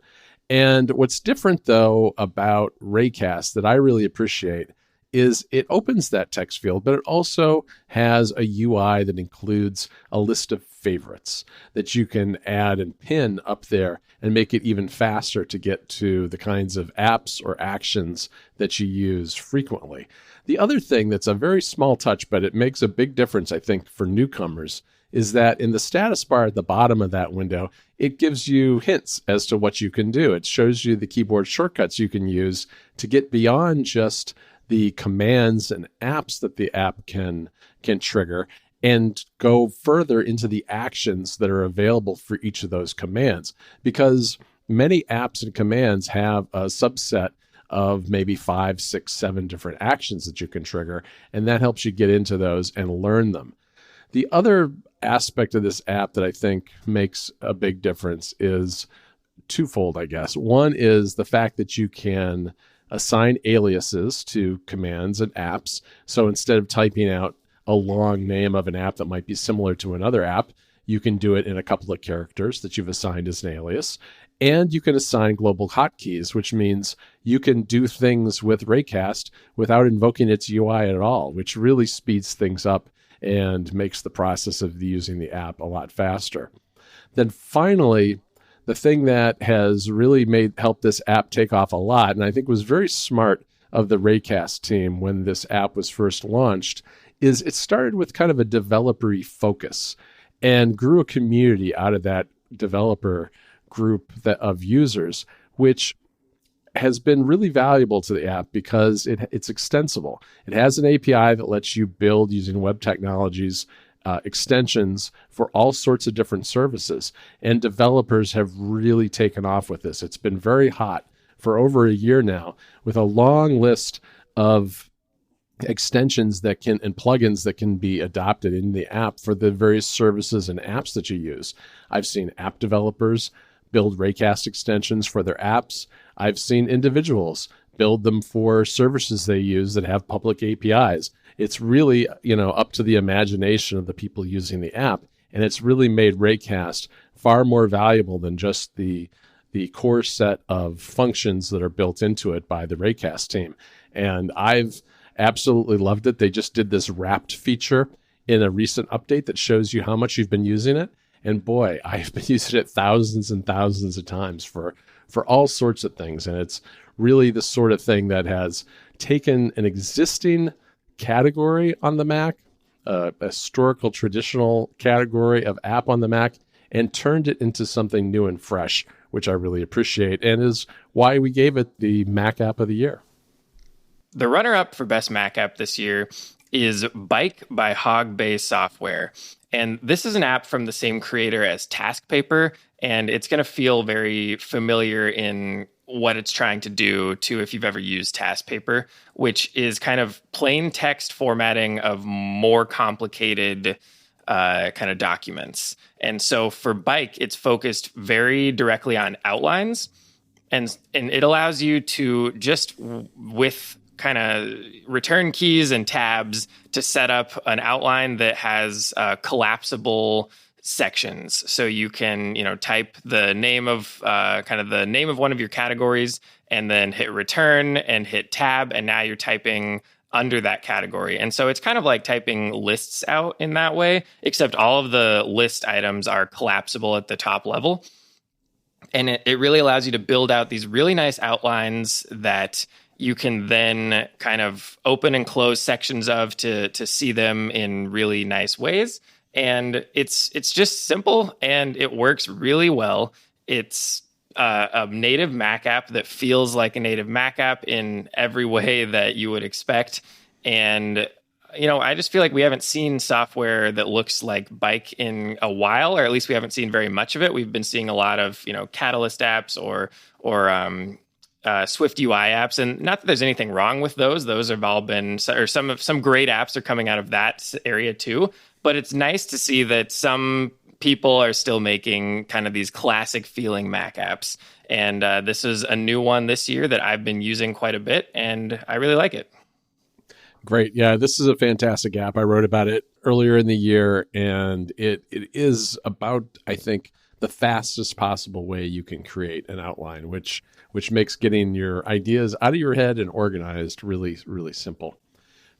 And what's different, though, about Raycast that I really appreciate is it opens that text field, but it also has a UI that includes a list of favorites that you can add and pin up there and make it even faster to get to the kinds of apps or actions that you use frequently. The other thing that's a very small touch, but it makes a big difference, I think, for newcomers, is that in the status bar at the bottom of that window, it gives you hints as to what you can do. It shows you the keyboard shortcuts you can use to get beyond just the commands and apps that the app can trigger and go further into the actions that are available for each of those commands. Because many apps and commands have a subset of maybe 5, 6, 7 different actions that you can trigger, and that helps you get into those and learn them. The other aspect of this app that I think makes a big difference is twofold, I guess. One is the fact that you can assign aliases to commands and apps. So instead of typing out a long name of an app that might be similar to another app, you can do it in a couple of characters that you've assigned as an alias. And you can assign global hotkeys, which means you can do things with Raycast without invoking its UI at all, which really speeds things up and makes the process of using the app a lot faster. Then finally, the thing that has really helped this app take off a lot, and I think was very smart of the Raycast team when this app was first launched, is it started with kind of a developer-y focus and grew a community out of that developer group of users, which has been really valuable to the app because it's extensible. It has an API that lets you build using web technologies extensions for all sorts of different services. And developers have really taken off with this. It's been very hot for over a year now with a long list of extensions and plugins that can be adopted in the app for the various services and apps that you use. I've seen app developers build Raycast extensions for their apps. I've seen individuals build them for services they use that have public APIs. It's really, up to the imagination of the people using the app. And it's really made Raycast far more valuable than just the core set of functions that are built into it by the Raycast team. And I've absolutely loved it. They just did this wrapped feature in a recent update that shows you how much you've been using it. And boy, I've been using it thousands and thousands of times for all sorts of things. And it's really the sort of thing that has taken an existing category on the Mac, a historical, traditional category of app on the Mac, and turned it into something new and fresh, which I really appreciate and is why we gave it the Mac App of the Year. The runner-up for Best Mac App this year is Bike by Hogbay Software. And this is an app from the same creator as Task Paper, and it's going to feel very familiar in what it's trying to do to, if you've ever used task paper, which is kind of plain text formatting of more complicated kind of documents. And so for Bike, it's focused very directly on outlines, and it allows you to just with kind of return keys and tabs to set up an outline that has collapsible sections. So you can, type the name of the name of one of your categories and then hit return and hit tab. And now you're typing under that category. And so it's kind of like typing lists out in that way, except all of the list items are collapsible at the top level. And it really allows you to build out these really nice outlines that you can then kind of open and close sections of to see them in really nice ways. And it's just simple and it works really well. It's a native Mac app that feels like a native Mac app in every way that you would expect. And, I just feel like we haven't seen software that looks like Bike in a while, or at least we haven't seen very much of it. We've been seeing a lot of, Catalyst apps or Swift UI apps, and not that there's anything wrong with those. Those have all been, or some great apps are coming out of that area too. But it's nice to see that some people are still making kind of these classic feeling Mac apps. And this is a new one this year that I've been using quite a bit, and I really like it. Great. Yeah, this is a fantastic app. I wrote about it earlier in the year, and it is about, I think, the fastest possible way you can create an outline, which makes getting your ideas out of your head and organized really, really simple.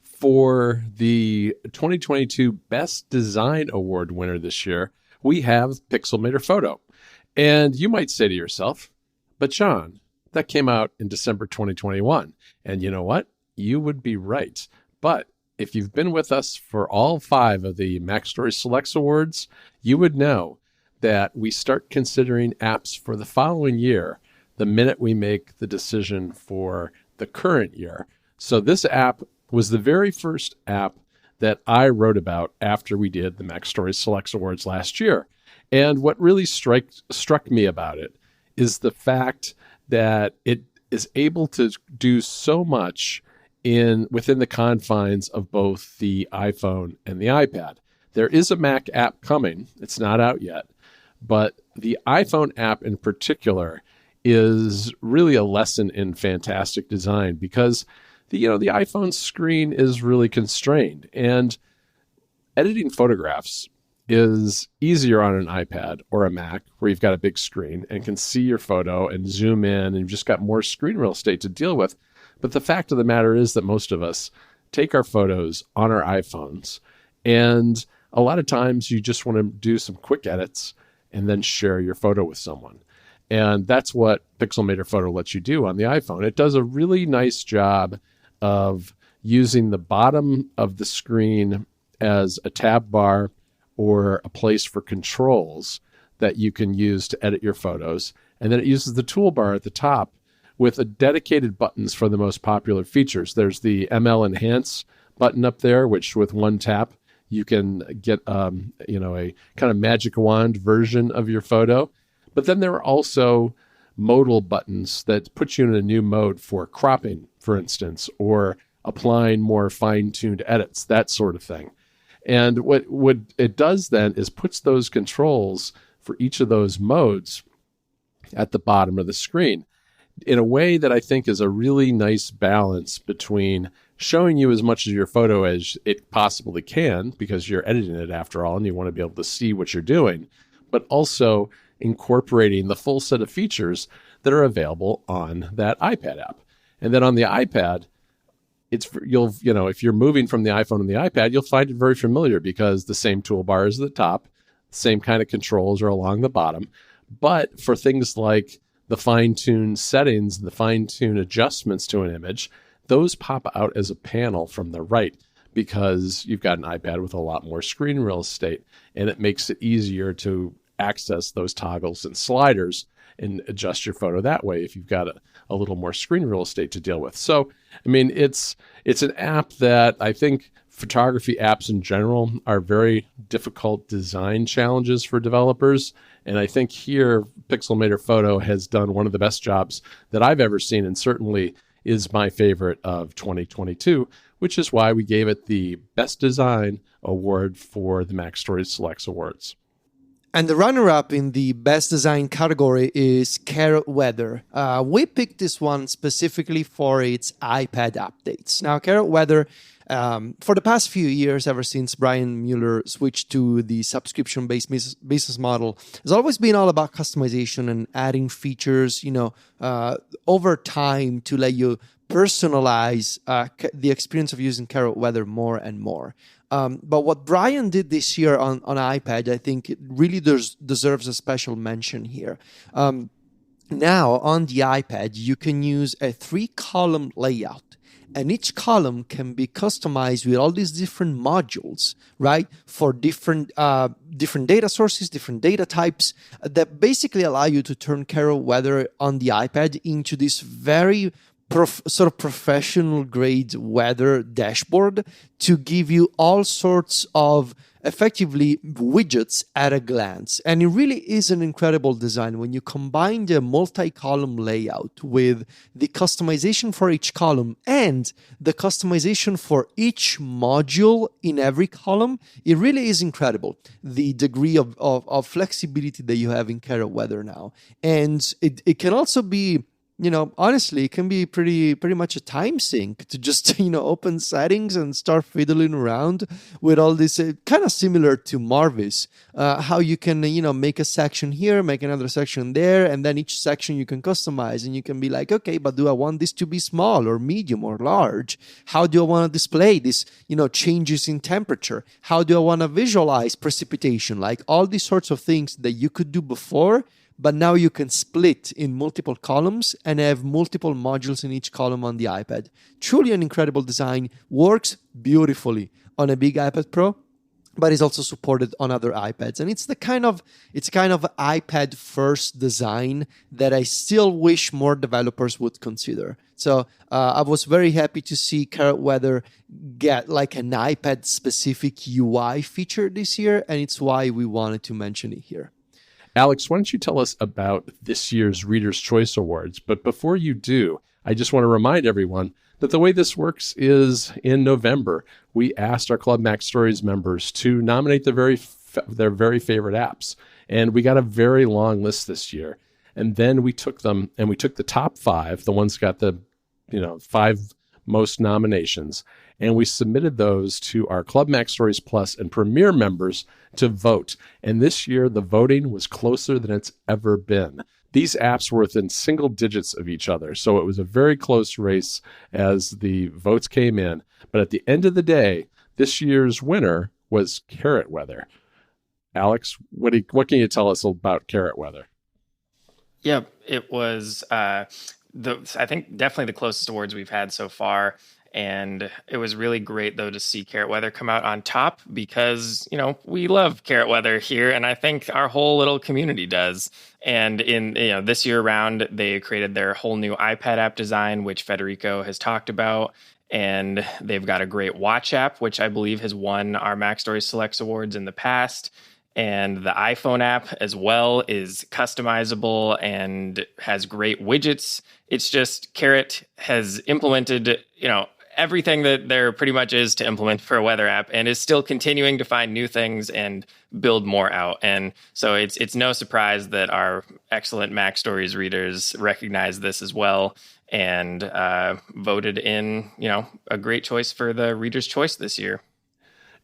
For the 2022 Best Design Award winner this year, we have Pixelmator Photo. And you might say to yourself, but Sean, that came out in December 2021. And you know what? You would be right. But if you've been with us for all 5 of the MacStories Selects Awards, you would know that we start considering apps for the following year the minute we make the decision for the current year. So this app was the very first app that I wrote about after we did the MacStories Selects Awards last year. And what really struck me about it is the fact that it is able to do so much within the confines of both the iPhone and the iPad. There is a Mac app coming. It's not out yet, but the iPhone app in particular is really a lesson in fantastic design because the iPhone screen is really constrained, and editing photographs is easier on an iPad or a Mac where you've got a big screen and can see your photo and zoom in and you've just got more screen real estate to deal with. But the fact of the matter is that most of us take our photos on our iPhones, and a lot of times you just want to do some quick edits and then share your photo with someone. And that's what Pixelmator Photo lets you do on the iPhone. It does a really nice job of using the bottom of the screen as a tab bar or a place for controls that you can use to edit your photos. And then it uses the toolbar at the top with dedicated buttons for the most popular features. There's the ML Enhance button up there, which with one tap, you can get a kind of magic wand version of your photo. But then there are also modal buttons that put you in a new mode for cropping, for instance, or applying more fine-tuned edits, that sort of thing. And what it does then is puts those controls for each of those modes at the bottom of the screen in a way that I think is a really nice balance between showing you as much of your photo as it possibly can, because you're editing it after all, and you want to be able to see what you're doing, but also incorporating the full set of features that are available on that iPad app. And then on the iPad, if you're moving from the iPhone and the iPad, you'll find it very familiar because the same toolbar is at the top, same kind of controls are along the bottom. But for things like the fine-tuned settings, the fine-tuned adjustments to an image, those pop out as a panel from the right because you've got an iPad with a lot more screen real estate, and it makes it easier to access those toggles and sliders and adjust your photo that way if you've got a little more screen real estate to deal with. So, I mean, it's an app that I think Photography apps in general are very difficult design challenges for developers. And I think here, Pixelmator Photo has done one of the best jobs that I've ever seen, and certainly is my favorite of 2022, which is why we gave it the Best Design Award for the MacStories Selects Awards. And the runner-up in the Best Design category is Carrot Weather. We picked this one specifically for its iPad updates. Now, Carrot Weather, for the past few years, ever since Brian Mueller switched to the subscription-based business model, has always been all about customization and adding features, over time to let you personalize the experience of using Carrot Weather more and more. But what Brian did this year on iPad, I think it really deserves a special mention here. Now, on the iPad, you can use a 3-column layout. And each column can be customized with all these different modules, right? For different data sources, different data types that basically allow you to turn Carrot Weather on the iPad into this very sort of professional grade weather dashboard to give you all sorts of effectively widgets at a glance. And it really is an incredible design when you combine the multi-column layout with the customization for each column and the customization for each module in every column. It really is incredible, the degree of flexibility that you have in Carrot Weather now. And it can also be, honestly, it can be pretty much a time sink to just, open settings and start fiddling around with all this, kind of similar to Marvis, how you can, make a section here, make another section there, and then each section you can customize and you can be like, okay, but do I want this to be small or medium or large? How do I want to display this, changes in temperature? How do I want to visualize precipitation? Like all these sorts of things that you could do before, but now you can split in multiple columns and have multiple modules in each column on the iPad. Truly an incredible design, works beautifully on a big iPad Pro, but is also supported on other iPads. And it's kind of iPad first design that I still wish more developers would consider. So I was very happy to see Carrot Weather get like an iPad specific UI feature this year, and it's why we wanted to mention it here. Alex, why don't you tell us about this year's Reader's Choice Awards? But before you do, I just want to remind everyone that the way this works is in November, we asked our Club MacStories members to nominate their very favorite apps. And we got a very long list this year. And then we took them and we took the top 5, the ones got the 5 most nominations, and we submitted those to our Club MacStories Plus and Premier members to vote. And this year, the voting was closer than it's ever been. These apps were within single digits of each other, so it was a very close race as the votes came in. But at the end of the day, this year's winner was Carrot Weather. Alex, what can you tell us about Carrot Weather? Yeah, it was, I think, definitely the closest awards we've had so far. And it was really great, though, to see Carrot Weather come out on top because, we love Carrot Weather here. And I think our whole little community does. And in this year round, they created their whole new iPad app design, which Federico has talked about. And they've got a great watch app, which I believe has won our MacStories Selects Awards in the past. And the iPhone app as well is customizable and has great widgets. It's just Carrot has implemented, everything that there pretty much is to implement for a weather app and is still continuing to find new things and build more out. And so it's no surprise that our excellent MacStories readers recognize this as well and voted in, a great choice for the Reader's Choice this year.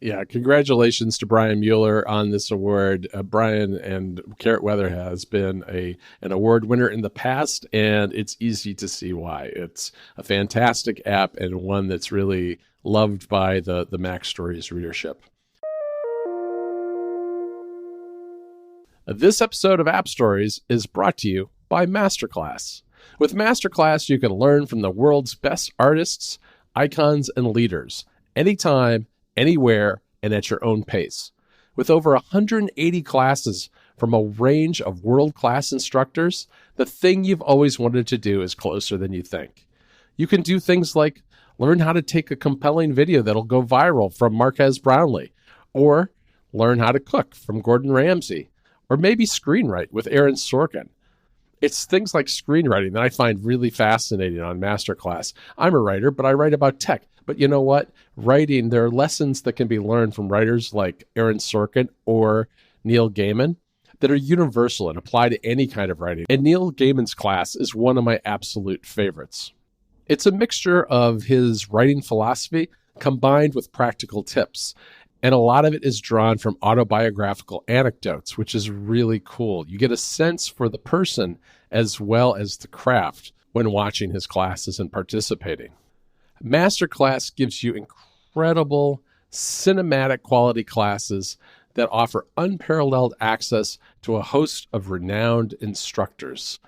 Yeah, congratulations to Brian Mueller on this award. Brian and Carrot Weather has been an award winner in the past, and it's easy to see why. It's a fantastic app and one that's really loved by the MacStories readership. This episode of App Stories is brought to you by Masterclass. With Masterclass, you can learn from the world's best artists, icons, and leaders anytime, anywhere, and at your own pace. With over 180 classes from a range of world-class instructors, the thing you've always wanted to do is closer than you think. You can do things like Learn how to take a compelling video that'll go viral from Marquez Brownlee, or learn how to cook from Gordon Ramsay, or maybe screenwrite with Aaron Sorkin. It's things like screenwriting that I find really fascinating on Masterclass. I'm a writer, but I write about tech. But you know what? Writing, there are lessons that can be learned from writers like Aaron Sorkin or Neil Gaiman that are universal and apply to any kind of writing. And Neil Gaiman's class is one of my absolute favorites. It's a mixture of his writing philosophy combined with practical tips. And a lot of it is drawn from autobiographical anecdotes, which is really cool. You get a sense for the person as well as the craft when watching his classes and participating. Masterclass gives you incredible cinematic quality classes that offer unparalleled access to a host of renowned instructors.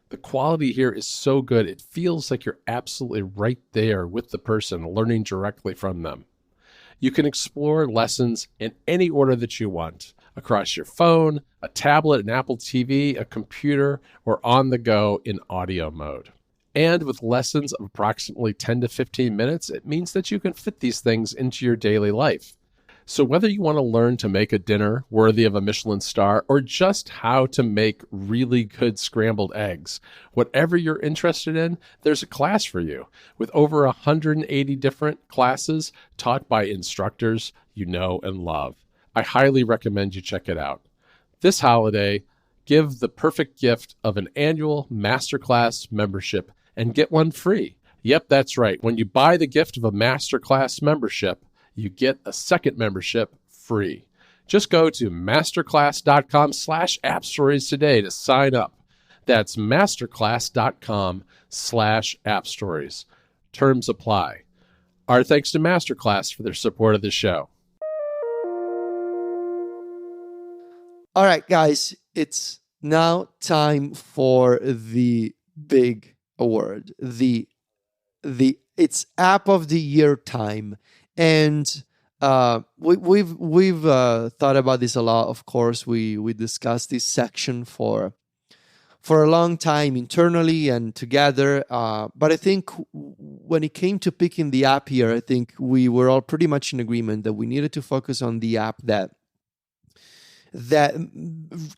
The quality here is so good, it feels like you're absolutely right there with the person, learning directly from them. You can explore lessons in any order that you want, across your phone, a tablet, an Apple TV, a computer, or on the go in audio mode. And with lessons of approximately 10 to 15 minutes, it means that you can fit these things into your daily life. So whether you want to learn to make a dinner worthy of a Michelin star or just how to make really good scrambled eggs, whatever you're interested in, there's a class for you with over 180 different classes taught by instructors you know and love. I highly recommend you check it out. This holiday, give the perfect gift of an annual Masterclass membership and get one free. Yep, that's right. When you buy the gift of a Masterclass membership, you get a second membership free. Just go to masterclass.com/appstories today to sign up. That's masterclass.com/appstories. Terms apply. Our thanks to Masterclass for their support of the show. All right, guys, it's now time for the big award. It's App of the Year time. And we've thought about this a lot. Of course, we discussed this section for a long time internally and together. But I think when it came to picking the app here, I think we were all pretty much in agreement that we needed to focus on the app that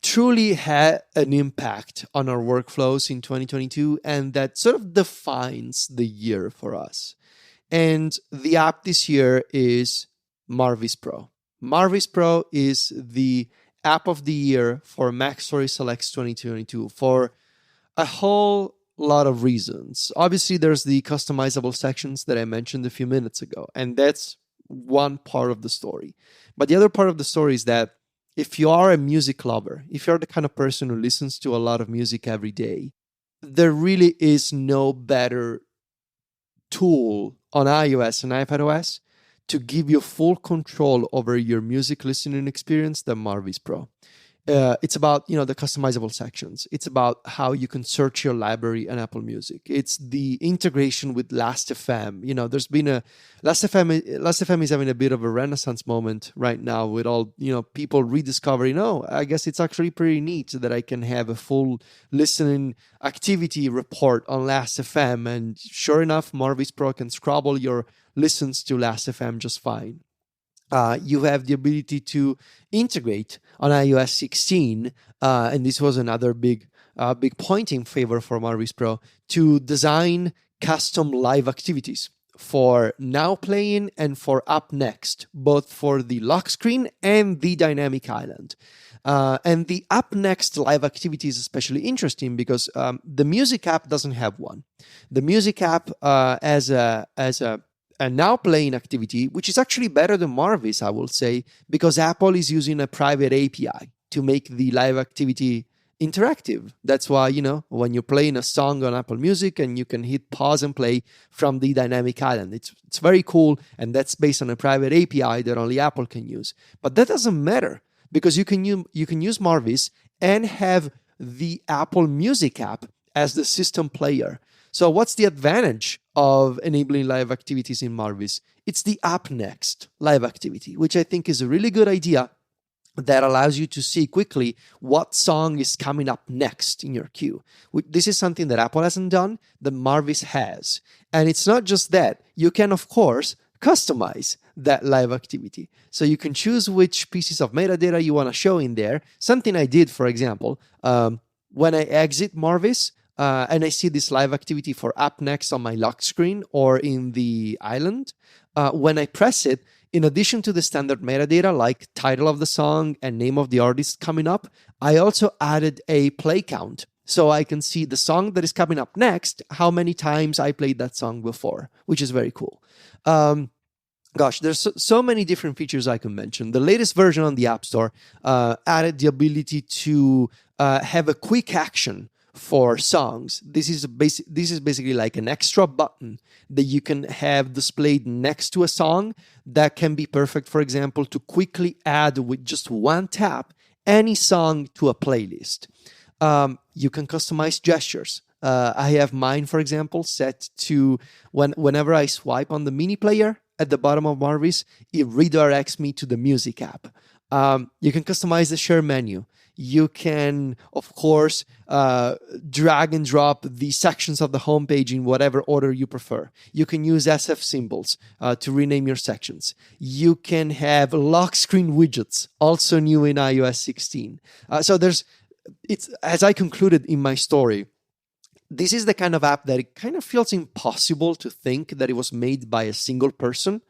truly had an impact on our workflows in 2022 and that sort of defines the year for us. And the app this year is Marvis Pro. Marvis Pro is the app of the year for MacStories Selects 2022 for a whole lot of reasons. Obviously, there's the customizable sections that I mentioned a few minutes ago, and that's one part of the story. But the other part of the story is that if you are a music lover, if you're the kind of person who listens to a lot of music every day, there really is no better tool on iOS and iPadOS to give you full control over your music listening experience than Marvis Pro. It's about, the customizable sections. It's about how you can search your library on Apple Music. It's the integration with Last.fm. There's been Last.fm is having a bit of a renaissance moment right now with all, people rediscovering, I guess it's actually pretty neat that I can have a full listening activity report on Last.fm. And sure enough, Marvis Pro can scrabble your listens to Last.fm just fine. You have the ability to integrate on iOS 16, and this was another big point in favor for Marvis Pro, to design custom live activities for now playing and for up next, both for the lock screen and the dynamic island. And the up next live activity is especially interesting because the music app doesn't have one. The music app as a now playing activity, which is actually better than Marvis, I will say, because Apple is using a private API to make the live activity interactive. That's why, when you're playing a song on Apple Music and you can hit pause and play from the dynamic island. It's very cool, and that's based on a private API that only Apple can use. But that doesn't matter because you can use Marvis and have the Apple Music app as the system player. So what's the advantage of enabling live activities in Marvis? It's the Up Next live activity, which I think is a really good idea that allows you to see quickly what song is coming up next in your queue. This is something that Apple hasn't done, that Marvis has. And it's not just that. You can, of course, customize that live activity. So you can choose which pieces of metadata you want to show in there. Something I did, for example, when I exit Marvis and I see this live activity for up next on my lock screen or in the island, when I press it, in addition to the standard metadata like title of the song and name of the artist coming up, I also added a play count. So I can see the song that is coming up next, how many times I played that song before, which is very cool. There's so many different features I can mention. The latest version on the App Store added the ability to have a quick action for songs. This is basically like an extra button that you can have displayed next to a song that can be perfect, for example, to quickly add with just one tap any song to a playlist. You can customize gestures. I have mine, for example, set to whenever I swipe on the mini player at the bottom of Marvis, it redirects me to the music app. You can customize the share menu. You can, of course, drag and drop the sections of the homepage in whatever order you prefer. You can use SF symbols to rename your sections. You can have lock screen widgets, also new in iOS 16. It's as I concluded in my story, this is the kind of app that it kind of feels impossible to think that it was made by a single person.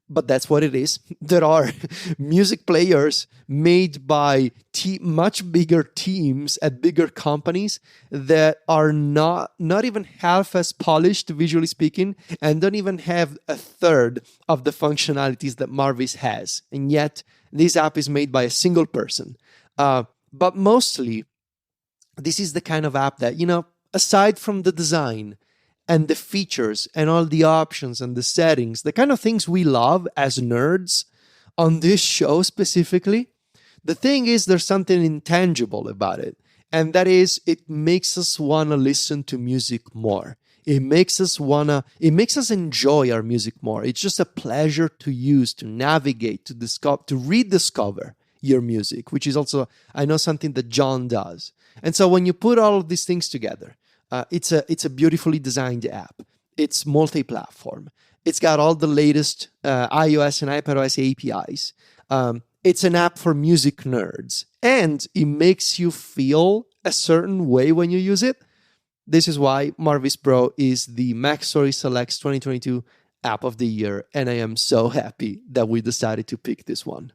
But that's what it is. There are music players made by much bigger teams at bigger companies that are not even half as polished, visually speaking, and don't even have a third of the functionalities that Marvis has. And yet, this app is made by a single person. But mostly, this is the kind of app that, aside from the design and the features and all the options and the settings, the kind of things we love as nerds on this show specifically, the thing is there's something intangible about it. And that is, it makes us want to listen to music more. It makes us enjoy our music more. It's just a pleasure to use, to navigate, to discover, to rediscover your music, which is also, I know, something that John does. And so when you put all of these things together, it's a beautifully designed app. It's multi-platform. It's got all the latest iOS and iPadOS APIs. It's an app for music nerds. And it makes you feel a certain way when you use it. This is why Marvis Pro is the MacStories Selects 2022 App of the Year. And I am so happy that we decided to pick this one.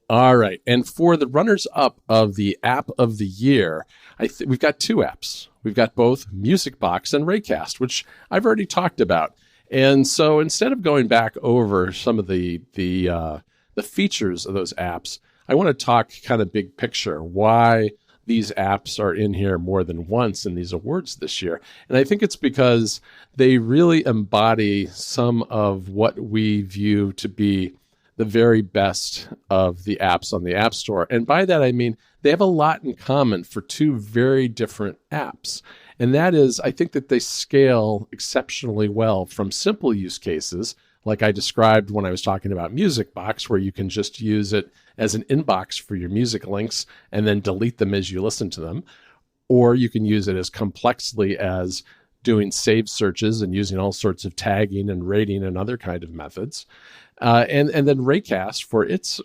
All right. And for the runners-up of the App of the Year, we've got two apps. We've got both MusicBox and Raycast, which I've already talked about. And so instead of going back over some of the features of those apps, I want to talk kind of big picture, why these apps are in here more than once in these awards this year. And I think it's because they really embody some of what we view to be the very best of the apps on the App Store. And by that, I mean, they have a lot in common for two very different apps. And that is, I think that they scale exceptionally well from simple use cases, like I described when I was talking about MusicBox, where you can just use it as an inbox for your music links and then delete them as you listen to them. Or you can use it as complexly as doing saved searches and using all sorts of tagging and rating and other kind of methods. And then Raycast, for its,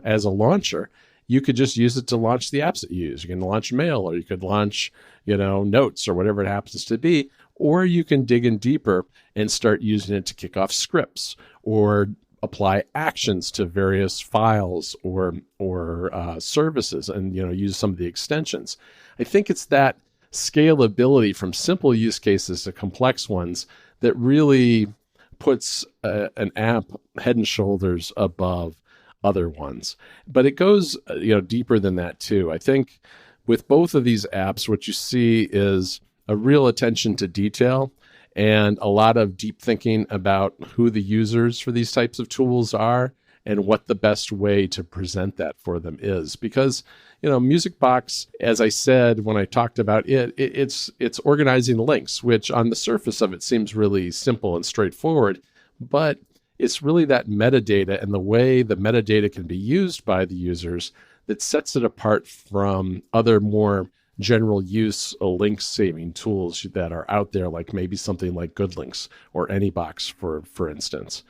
as a launcher, you could just use it to launch the apps that you use. You can launch Mail, or you could launch, Notes, or whatever it happens to be. Or you can dig in deeper and start using it to kick off scripts or apply actions to various files or services and, use some of the extensions. I think it's that scalability from simple use cases to complex ones that really puts an app head and shoulders above other ones. But it goes, deeper than that too. I think with both of these apps, what you see is a real attention to detail and a lot of deep thinking about who the users for these types of tools are and what the best way to present that for them is. Because, MusicBox, as I said when I talked about it's organizing links, which on the surface of it seems really simple and straightforward, but It's really that metadata and the way the metadata can be used by the users that sets it apart from other more general use link saving tools that are out there, like maybe something like GoodLinks or AnyBox, for instance.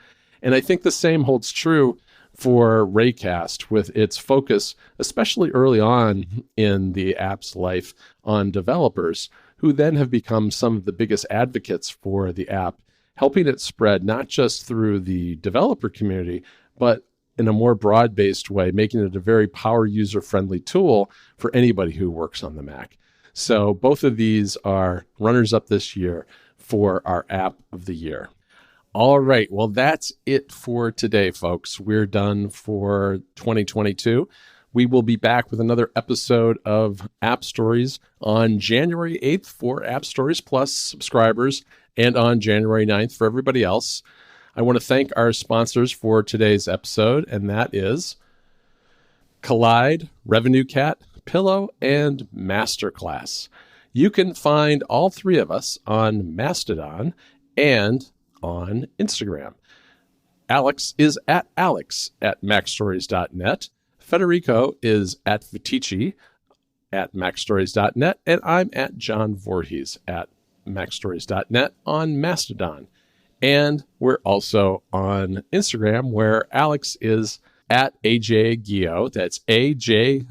And I think the same holds true for Raycast, with its focus, especially early on in the app's life, on developers who then have become some of the biggest advocates for the app, helping it spread not just through the developer community, but in a more broad-based way, making it a very power user-friendly tool for anybody who works on the Mac. So both of these are runners-up this year for our App of the Year. All right, well, that's it for today, folks. We're done for 2022. We will be back with another episode of App Stories on January 8th for App Stories Plus subscribers, and on January 9th for everybody else. I want to thank our sponsors for today's episode, and that is Collide, Revenue Cat, Pillow, and Masterclass. You can find all three of us on Mastodon and on Instagram. Alex is at alex@macstories.net. Federico is at Vitici at macstories.net, and I'm at John Voorhees at macstories.net on Mastodon. And we're also on Instagram, where Alex is at AJGuyot. That's AJGUYOT.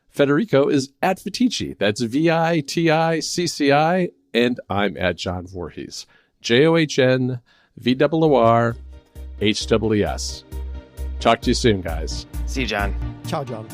Federico is at Vitici. That's VITICCI. And I'm at John Voorhees. JOHNVOORHWS. Talk to you soon, guys. See you, John. Ciao, John.